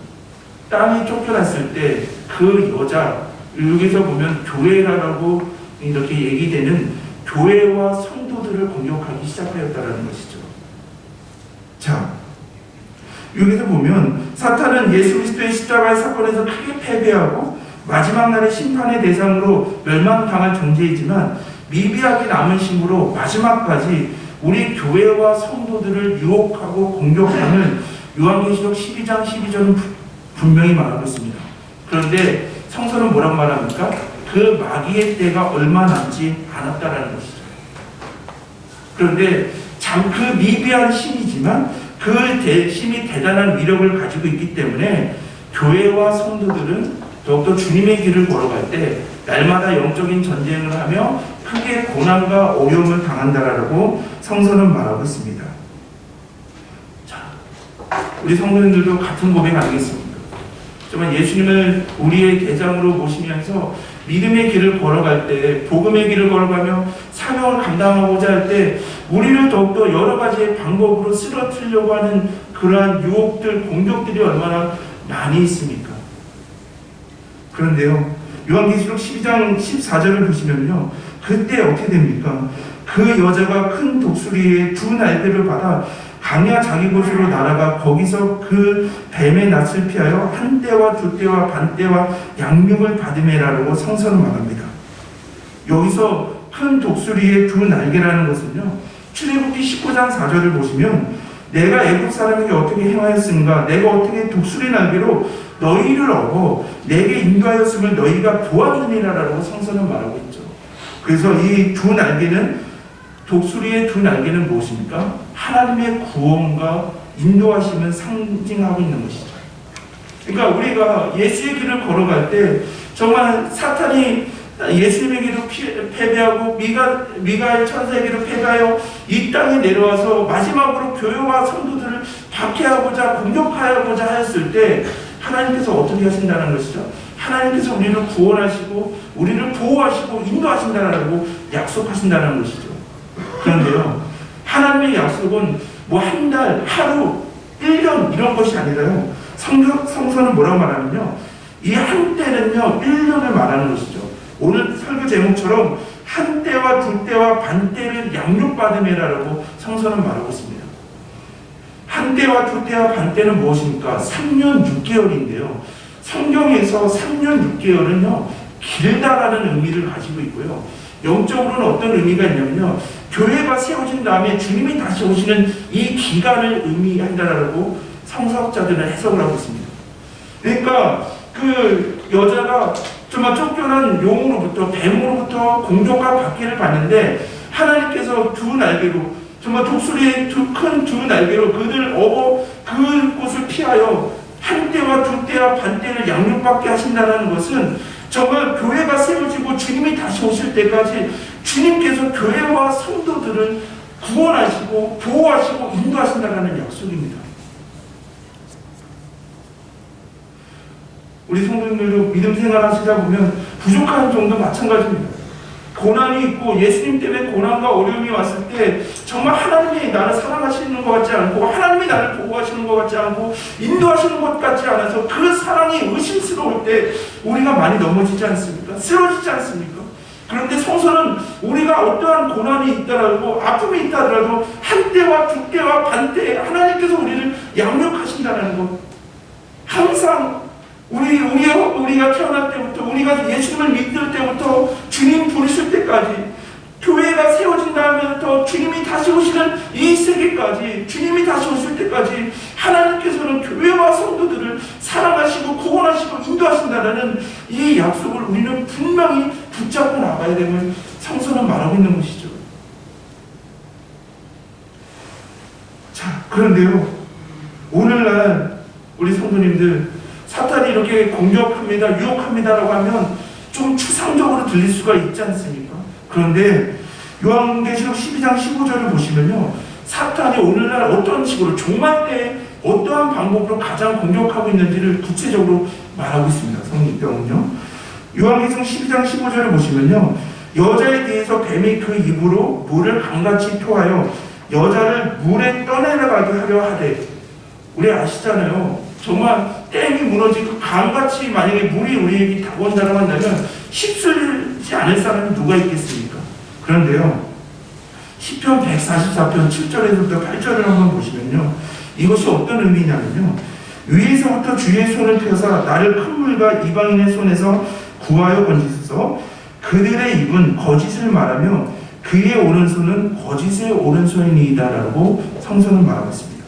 땅이 쫓겨났을 때 그 여자, 여기서 보면 교회라고 이렇게 얘기되는 교회와 성도들을 공격하기 시작하였다는 것이죠. 자, 여기서 보면 사탄은 예수 그리스도의 십자가의 사건에서 크게 패배하고 마지막 날의 심판의 대상으로 멸망당할 존재이지만 미비하게 남은 힘으로 마지막까지 우리 교회와 성도들을 유혹하고 공격하는 요한계시록 12장 12절은 분명히 말하고 있습니다. 그런데 성서는 뭐라고 말합니까? 그 마귀의 때가 얼마 남지 않았다라는 것이죠. 그런데 참 그 미비한 힘이지만 그 힘이 대단한 위력을 가지고 있기 때문에 교회와 성도들은 더욱더 주님의 길을 걸어갈 때 날마다 영적인 전쟁을 하며 크게 고난과 어려움을 당한다라고 성서는 말하고 있습니다. 자, 우리 성도님들도 같은 고백 아니겠습니까? 정말 예수님을 우리의 대장으로 모시면서 믿음의 길을 걸어갈 때, 복음의 길을 걸어가며 사명을 감당하고자 할 때 우리를 더욱더 여러 가지의 방법으로 쓰러뜨리려고 하는 그러한 유혹들, 공격들이 얼마나 많이 있습니까? 그런데요, 요한계시록 12장 14절을 보시면요, 그때 어떻게 됩니까? 그 여자가 큰 독수리의 두 날개를 받아 강야 자기 곳으로 날아가 거기서 그 뱀의 낯을 피하여 한 떼와 두 떼와 반 떼와 양육을 받음이라고 성서는 말합니다. 여기서 큰 독수리의 두 날개라는 것은요, 출애굽기 19장 4절을 보시면 내가 애굽 사람에게 어떻게 행하였은가, 내가 어떻게 독수리 날개로 너희를 업어 내게 인도하였음을 너희가 보았느니라라고 성서는 말하고 있죠. 그래서 이 두 날개는, 독수리의 두 날개는 무엇입니까? 하나님의 구원과 인도하심을 상징하고 있는 것이죠. 그러니까 우리가 예수의 길을 걸어갈 때 정말 사탄이 예수님에게도 패배하고 미가엘 천사에게도 패배하여 이 땅에 내려와서 마지막으로 교회와 성도들을 박해하고자 공격하고자 하였을 때 하나님께서 어떻게 하신다는 것이죠? 하나님께서 우리를 구원하시고 우리를 보호하시고 인도하신다라고 약속하신다는 것이죠. 그런데요, 하나님의 약속은 뭐 한 달, 하루, 1년 이런 것이 아니라요. 성서는 뭐라고 말하면요, 이 한때는요 1년을 말하는 것이죠. 오늘 설교 제목처럼 한때와 두때와 반때를 양육받음이라고 성서는 말하고 있습니다. 한때와 두때와 반때는 무엇입니까? 3년 6개월인데요. 성경에서 3년 6개월은요 길다라는 의미를 가지고 있고요. 영적으로는 어떤 의미가 있냐면요, 교회가 세워진 다음에 주님이 다시 오시는 이 기간을 의미한다라고 성서학자들은 해석을 하고 있습니다. 그러니까 그 여자가 정말 쫓겨난 용으로부터, 뱀으로부터 공격과 박해를 받는데 하나님께서 두 날개로, 정말 독수리의 큰 두 날개로 그들을 업어 그곳을 피하여 한때와 두때와 반때를 양육받게 하신다는 것은 정말 교회가 세워지고 주님이 다시 오실 때까지 주님께서 교회와 성도들을 구원하시고 보호하시고 인도하신다는 약속입니다. 우리 성도님들도 믿음 생활하시다 보면 부족한 정도 마찬가지입니다. 고난이 있고 예수님 때문에 고난과 어려움이 왔을 때 정말 하나님이 나를 사랑하시는 것 같지 않고 하나님이 나를 보호하시는 것 같지 않고 인도하시는 것 같지 않아서 그 사랑이 의심스러울 때 우리가 많이 넘어지지 않습니까? 쓰러지지 않습니까? 그런데 성서는 우리가 어떠한 고난이 있다라고 아픔이 있다더라도 한때와 두때와 반때 하나님께서 우리를 양육하신다는 것, 항상 우리가 태어날 때부터, 우리가 예수님을 믿을 때부터 주님 부르실 때까지, 교회가 세워진 다음부터 주님이 다시 오시는 이 세계까지, 주님이 다시 오실 때까지 하나님께서는 교회와 성도들을 사랑하시고 구원하시고 인도하신다는 이 약속을 우리는 분명히 붙잡고 나가야 됨을 성서는 말하고 있는 것이죠. 자, 그런데요, 오늘날 우리 성도님들 사탄이 이렇게 공격합니다, 유혹합니다라고 하면 좀 추상적으로 들릴 수가 있지 않습니까? 그런데 요한계시록 12장 15절을 보시면요, 사탄이 오늘날 어떤 식으로 종말 때 어떠한 방법으로 가장 공격하고 있는지를 구체적으로 말하고 있습니다. 성경은요, 요한계시록 12장 15절을 보시면요, 여자에 대해서 뱀이 그 입으로 물을 강같이 토하여 여자를 물에 떠내려가게 하려 하되, 우리 아시잖아요. 정말 댐이 무너지고 강같이 만약에 물이 우리에게 다가온다고 한다면 휩쓸지 않을 사람이 누가 있겠습니까? 그런데요, 시편 144편 7절에서부터 8절을 한번 보시면요, 이것이 어떤 의미냐면요, 위에서부터 주의 손을 펴사 나를 큰 물과 이방인의 손에서 구하여 건지소서. 그들의 입은 거짓을 말하며 그의 오른손은 거짓의 오른손이니이다라고 성서는 말하고 있습니다.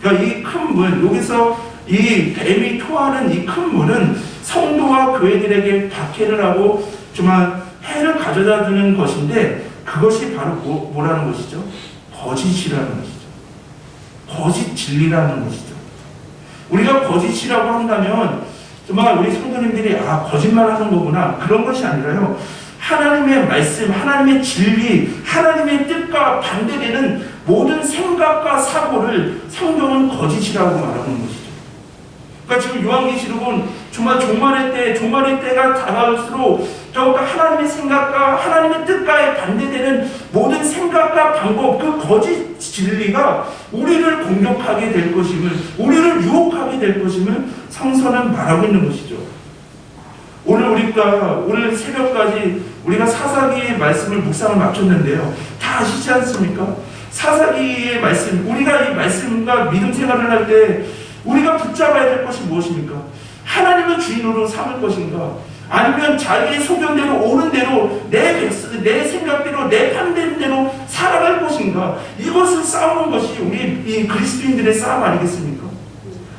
그러니까 이 큰 물, 여기서 이 뱀이 토하는 이 큰 물은 성도와 교회들에게 박해를 하고 정말 해를 가져다 주는 것인데, 그것이 바로 뭐라는 것이죠? 거짓이라는 것이죠. 거짓 진리라는 것이죠. 우리가 거짓이라고 한다면 정말 우리 성도님들이 거짓말하는 거구나, 그런 것이 아니라요, 하나님의 말씀, 하나님의 진리, 하나님의 뜻과 반대되는 모든 생각과 사고를 성경은 거짓이라고 말하는 것이죠. 그러니까 지금 요한계시록은 정말 종말의 때가 다가올수록 더욱더 하나님의 생각과 하나님의 뜻과에 반대되는 모든 생각과 방법, 그 거짓 진리가 우리를 공격하게 될 것임을, 우리를 유혹하게 될 것임을 성서는 말하고 있는 것이죠. 오늘 새벽까지 우리가 사사기의 말씀을 묵상을 마쳤는데요, 다 아시지 않습니까? 사사기의 말씀, 우리가 이 말씀과 믿음 생활을 할 때 우리가 붙잡아야 될 것이 무엇입니까? 하나님을 주인으로 삼을 것인가? 아니면 자기의 소견대로 옳은 대로 내 생각대로 내 판단대로 살아갈 것인가? 이것을 싸우는 것이 우리 이 그리스도인들의 싸움 아니겠습니까?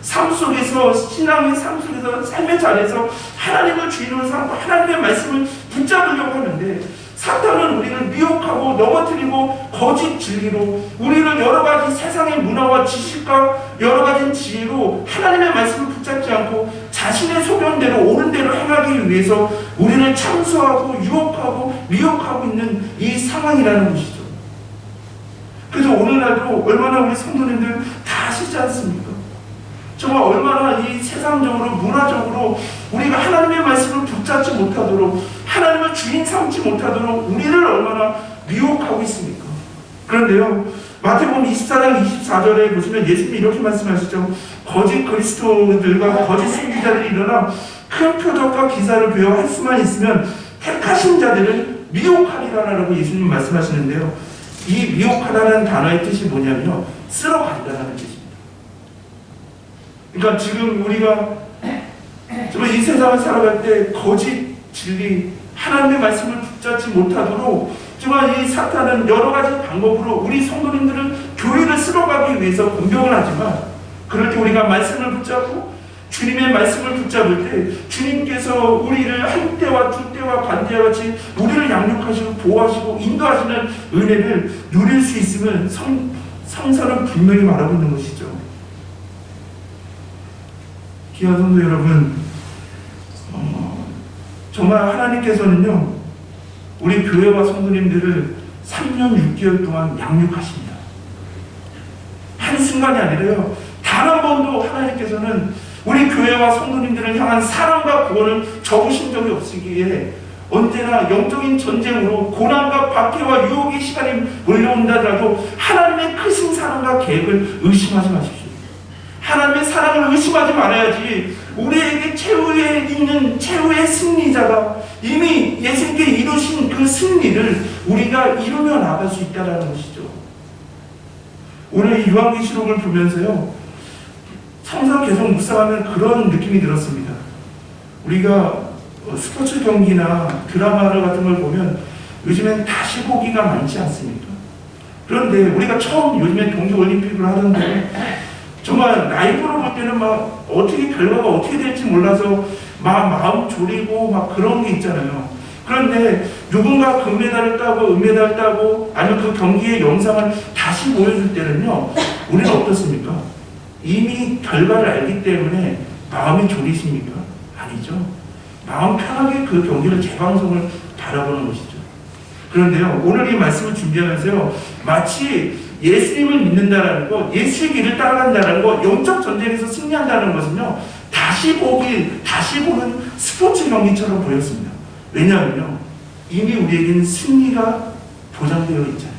삶 속에서, 신앙의 삶 속에서, 삶의 자리에서 하나님을 주인으로 삼고 하나님의 말씀을 붙잡으려고 하는데, 사탄은 우리를 미혹하고 넘어뜨리고 거짓 진리로 우리를 여러 가지 세상의 문화와 지식과 여러 가지 지혜로 하나님의 말씀을 붙잡지 않고 자신의 소견대로 옳은 대로 행하기 위해서 우리를 참수하고 유혹하고 미혹하고 있는 이 상황이라는 것이죠. 그래서 오늘날도 얼마나 우리 성도님들 다 아시지 않습니까? 정말 얼마나 이 세상적으로 문화적으로 우리가 하나님의 말씀을 붙잡지 못하도록 하나님을 주인 삼지 못하도록 우리를 얼마나 미혹하고 있습니까? 그런데요, 마태복음 24장 24절에 보시면 예수님이 이렇게 말씀하시죠. 거짓 그리스도들과 거짓 선지자들이 일어나 큰 표적과 기사를 배워 할 수만 있으면 택하신 자들을 미혹하리라라고 예수님 말씀하시는데요. 이 미혹하다는 단어의 뜻이 뭐냐면요, 쓸어간다는 뜻입니다. 그러니까 지금 우리가 정말 이 세상을 살아갈 때 거짓 진리, 하나님의 말씀을 붙잡지 못하도록 정말 이 사탄은 여러 가지 방법으로 우리 성도님들을 교회를 쓸어가기 위해서 공격을 하지만, 그럴 때 우리가 말씀을 붙잡고 주님의 말씀을 붙잡을 때 주님께서 우리를 한 때와 두 때와 반때와 같이 우리를 양육하시고 보호하시고 인도하시는 은혜를 누릴 수 있으면 성서는 분명히 말하고 있는 것이죠. 귀한 성도 여러분, 정말 하나님께서는요, 우리 교회와 성도님들을 3년 6개월 동안 양육하십니다. 한순간이 아니라요, 단 한 번도 하나님께서는 우리 교회와 성도님들을 향한 사랑과 구원을 접으신 적이 없으기에 언제나 영적인 전쟁으로 고난과 박해와 유혹의 시간이 몰려온다더라도 하나님의 크신 사랑과 계획을 의심하지 마십시오. 하나님의 사랑을 의심하지 말아야지. 우리에게 최후에 있는 최후의 승리자가 이미 예수님께 이루신 그 승리를 우리가 이루며 나갈 수 있다는 것이죠. 오늘 요한계시록을 보면서요, 성서 계속 묵상하면 그런 느낌이 들었습니다. 우리가 스포츠 경기나 드라마 같은 걸 보면 요즘엔 다시 보기가 많지 않습니까? 그런데 우리가 처음 요즘엔 동계올림픽을 하던데 정말 라이브로 볼 때는 막 어떻게 결과가 어떻게 될지 몰라서 막 마음 졸이고 막 그런 게 있잖아요. 그런데 누군가 금메달을 따고 은메달을 따고 아니면 그 경기의 영상을 다시 보여줄 때는요, 우리는 어떻습니까? 이미 결과를 알기 때문에 마음이 졸이십니까? 아니죠. 마음 편하게 그 경기를 재방송을 바라보는 것이죠. 그런데요, 오늘 이 말씀을 준비하면서요, 마치 예수님을 믿는다라는 것, 예수의 길을 따라간다는 것, 영적 전쟁에서 승리한다는 것은요, 다시 보는 스포츠 경기처럼 보였습니다. 왜냐하면요, 이미 우리에게는 승리가 보장되어 있잖아요.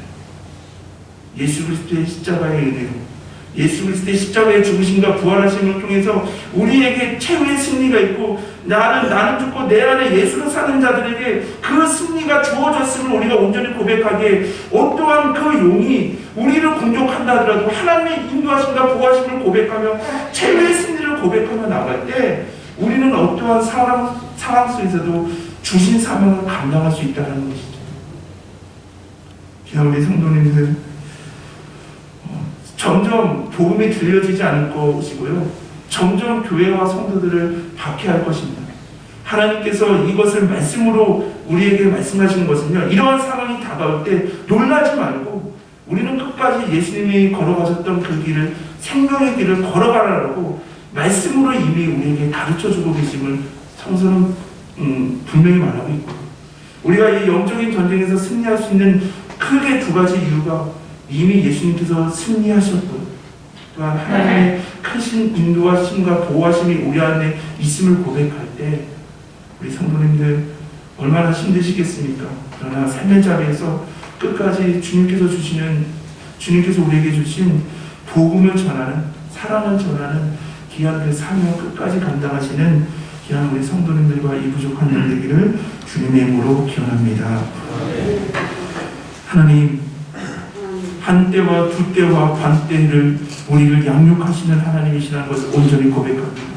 예수 그리스도의 십자가의 은혜로, 예수 그리스도의 십자가의 죽으심과 부활하심을 통해서 우리에게 최후의 승리가 있고, 나는 죽고 내 안에 예수로 사는 자들에게 그 승리가 주어졌음을 우리가 온전히 고백하기에 어떠한 그 용이 우리를 공격한다 하더라도 하나님의 인도하심과 보호하심을 고백하며 최후의 승리를 고백하며 나갈 때 우리는 어떠한 상황 속에서도 주신 사명을 감당할 수 있다는 것이죠. 귀한 우리 성도님들, 점점 복음이 들려지지 않을 것이고요, 점점 교회와 성도들을 박해할 것입니다. 하나님께서 이것을 말씀으로 우리에게 말씀하시는 것은요, 이러한 상황이 다가올 때 놀라지 말고 우리는 끝까지 예수님이 걸어가셨던 그 길을, 생명의 길을 걸어가라고 말씀으로 이미 우리에게 가르쳐주고 계심을 성서는 분명히 말하고 있고, 우리가 이 영적인 전쟁에서 승리할 수 있는 크게 두 가지 이유가 이미 예수님께서 승리하셨고, 또한 하나님의 크신 인도하심과 보호하심이 우리 안에 있음을 고백할 때 우리 성도님들 얼마나 힘드시겠습니까? 그러나 삶의 자리에서 끝까지 주님께서 우리에게 주신 복음을 전하는, 사랑을 전하는 귀한 그 사명을 끝까지 감당하시는 귀한 우리 성도님들과 이 부족한 일 되기를 주님의 이름으로 기원합니다. 하나님, 한때와 두때와 반때를 우리를 양육하시는 하나님이시라는 것을 온전히 고백합니다.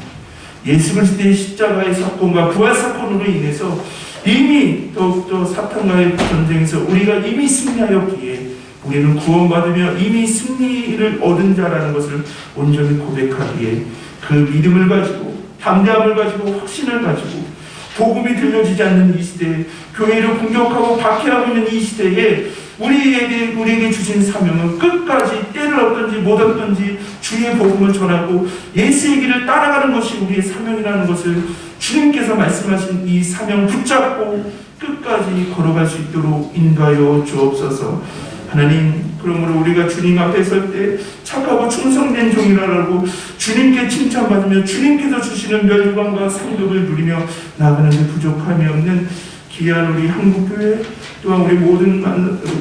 예수 그리스도의 십자가의 사건과 부활 사건으로 인해서 이미 더욱더 사탄과의 전쟁에서 우리가 이미 승리하였기에 우리는 구원받으며 이미 승리를 얻은 자라는 것을 온전히 고백하기에 그 믿음을 가지고 담대함을 가지고 확신을 가지고 복음이 들려지지 않는 이 시대에, 교회를 공격하고 박해하고 있는 이 시대에 우리에게 주신 사명은 끝까지 때를 얻든지 못 얻든지 주의 복음을 전하고 예수의 길을 따라가는 것이 우리의 사명이라는 것을 주님께서 말씀하신 이 사명 붙잡고 끝까지 걸어갈 수 있도록 인도하여 주옵소서. 하나님, 그러므로 우리가 주님 앞에 설 때 착하고 충성된 종이라고 주님께 칭찬받으며 주님께서 주시는 멸관과 상급을 누리며 나아가는 데 부족함이 없는 귀한 우리 한국교회, 또한 우리 모든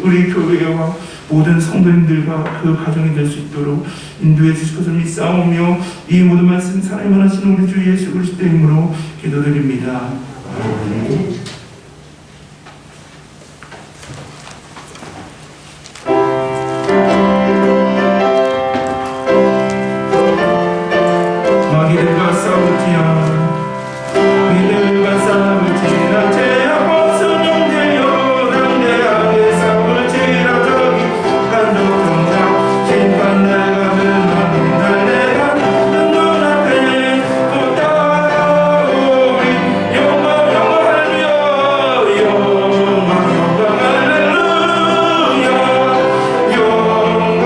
우리 교회와 모든 성도님들과 그 가정이 될 수 있도록 인도해 주실 것을 믿사오며 이 모든 말씀 사랑만 하시는 우리 주 예수 그리스도의 이름으로 기도드립니다. 아멘. 마귀들과 싸울지야 미들과 싸울지라 제압 순영되어 담대하게 싸울지라 저기 간독통장 심판날 가는 마귀들 내가 눈앞에 또 따라오리 영광 영광 할렐루야 영광 영광 할렐루야 영광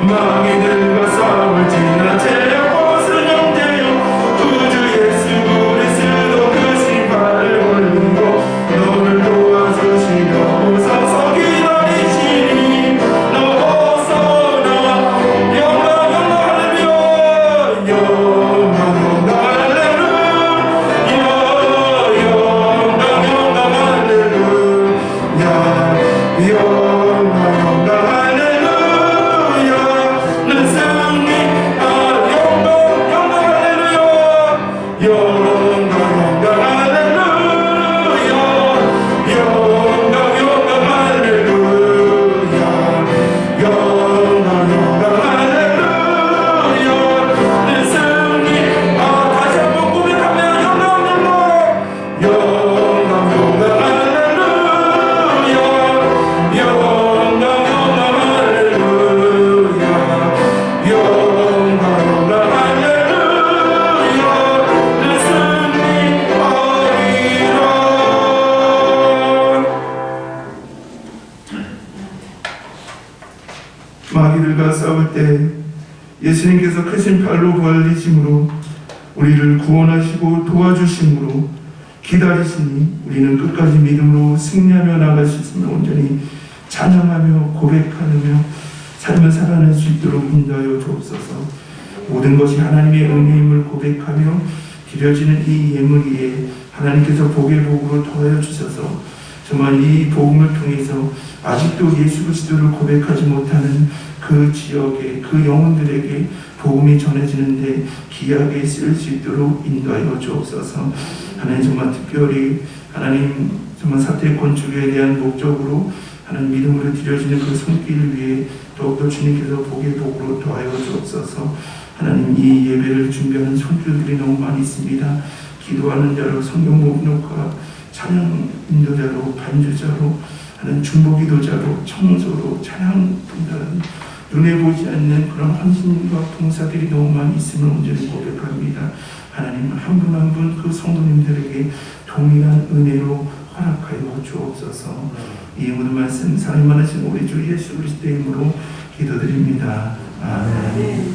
마귀들과 싸울지나 제압 순영되어 구주 예수 그리스도 그 신발을 올리고 너를 도와주시려 오셔서 기다리시니 너 어서 나와 영광 영광 할렐루야 영광 영광 할렐루야 영광 영광 할렐루야 영광 영광 할렐루야 마귀들과 싸울 때 예수님께서 크신 팔로 벌리심으로 우리를 구원하시고 도와주심으로 기다리시니 우리는 끝까지 믿음으로 승리하며 나갈 수 있으며 온전히 찬양하며 고백하며 삶을 살아낼 수 있도록 인도하여 주옵소서. 모든 것이 하나님의 은혜임을 고백하며 드려지는 이 예물 위에 하나님께서 복의 복으로 더하여 주셔서 정말 이 복음을 통해서 아직도 예수 그리스도를 고백하지 못하는 그 지역에 그 영혼들에게 복음이 전해지는데 귀하게 쓰일 수 있도록 인도하여 주옵소서. 하나님 정말 특별히 하나님 정말 사태 건축에 대한 목적으로 하나님 믿음으로 드려지는 그 손길을 위해 더욱더 주님께서 복의 복으로 더하여 주옵소서. 하나님 이 예배를 준비하는 손길들이 너무 많이 있습니다. 기도하는 자로 성경 목록과 찬양 인도자로 반주자로 하는 중보기도자로 청소로 찬양 분단 눈에 보지 않는 그런 헌신과 봉사들이 너무 많이 있음을 온전히 고백합니다. 하나님 한 분 한 분 그 성도님들에게 동일한 은혜로 허락하여 주옵소서. 이 모든 말씀 사랑 많으신 우리 주 예수 그리스도의 이름으로 기도드립니다. 아멘.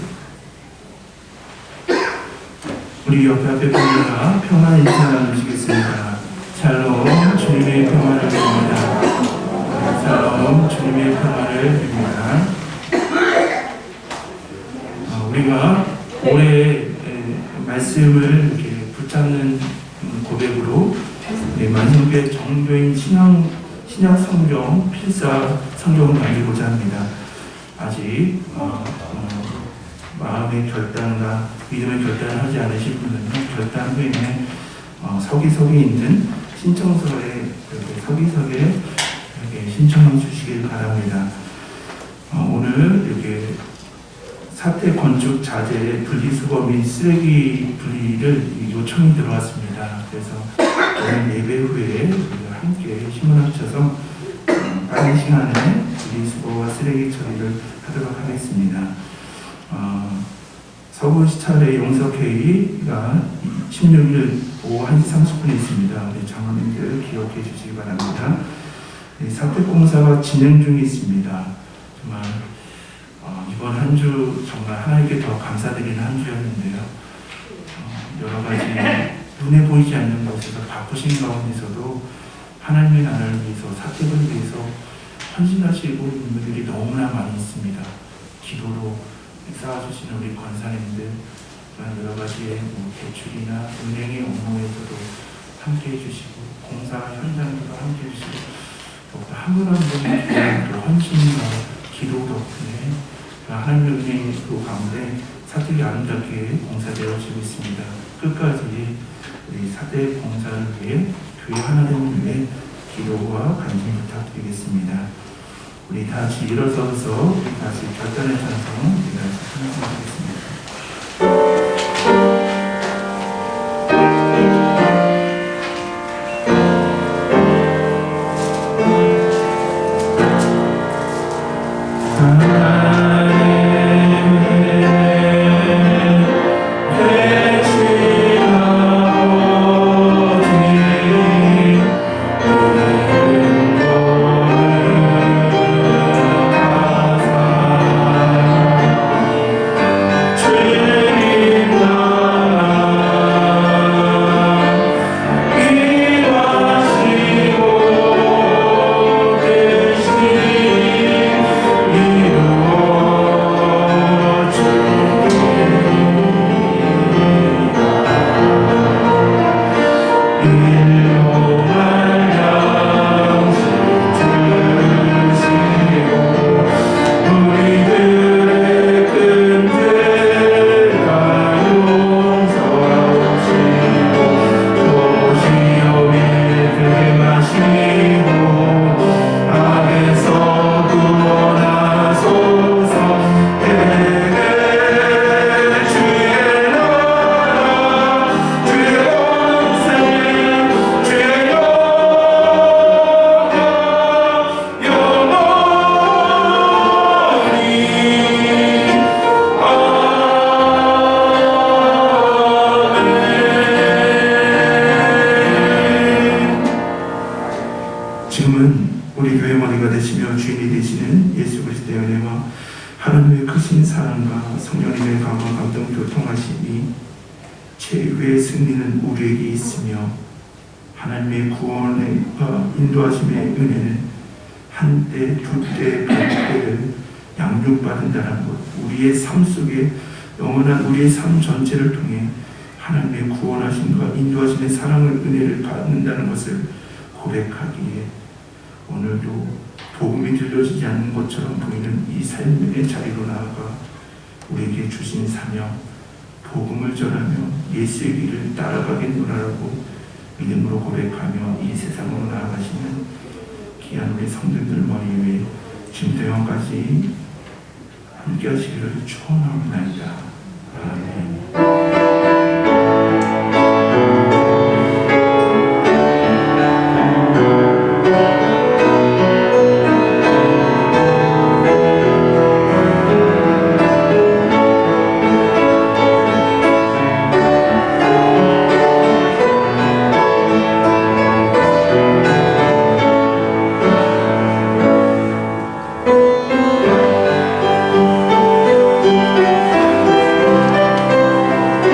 우리 옆에 앞에 보니까 평안 인사 나누시겠습니다. 샬롬 주님의 평안을 빕니다. 샬롬 주님의 평안을 빕니다. 우리가 올해 말씀을 이렇게 붙잡는 고백으로 만성교회 정교인 신약 성경 필사 성경을 만들고자 합니다. 아직 마음의 결단과 믿음의 결단을 하지 않으신 분들은 결단 후에 서기석에 있는 신청서에 서기석에 이렇게 신청해 주시길 바랍니다. 오늘 이렇게 사태 건축 자재 분리수거 및 쓰레기 분리를 요청이 들어왔습니다. 그래서 오늘 예배 후에 우리가 함께 힘을 합쳐서 빠른 시간에 분리수거와 쓰레기 처리를 하도록 하겠습니다. 서구시찰의 용석회의가 16일 오후 1시 30분에 있습니다. 우리 장로님들 기억해 주시기 바랍니다. 사택공사가 진행 중에 있습니다. 정말 이번 한 주 정말 하나님께 더 감사드리는 한 주였는데요. 여러 가지 눈에 보이지 않는 곳에서 바쁘신 가운데서도 하나님의 나라를 위해서 사택을 위해서 헌신하시고 있는 분들이 너무나 많이 있습니다. 기도로 쌓아주시는 우리 권사님들, 여러 가지의 대출이나 은행의 업무에서도 함께 해주시고 공사 현장에서도 함께 해주시고 한 분 한 분의 헌신과 기도 덕분에 하나님의 은혜의 그 가운데 사택이 아름답게 공사되어지고 있습니다. 끝까지 우리 사택 공사를 위해 교회 하나 되는 위해 기도와 관심 부탁드리겠습니다. 우리 다시 일어서서 우리 다시 결단의 찬송 우리 다시 찬송하겠습니다. 지금은 우리 교회 머리가 되시며 주인이 되시는 예수 그리스도의 은혜와 하나님의 크신 사랑과 성령님의 강화 감동 교통하심이 최후의 승리는 우리에게 있으며 하나님의 구원과 인도하심의 은혜는 한때, 두때, 백때를 양육받는다는 것, 우리의 삶 속에 영원한 우리의 삶 전체를 통해 하나님의 구원하심과 인도하심의 사랑을 은혜를 받는다는 것을 고백하기에 오늘도 복음이 들려지지 않는 것처럼 보이는 이 삶의 자리로 나아가 우리에게 주신 사명, 복음을 전하며 예수의 길을 따라가겠노라라고 믿음으로 고백하며 이 세상으로 나아가시는 귀한 우리 성도들 머리 위에 진도형까지 함께 하시기를 축원합니다. 아멘.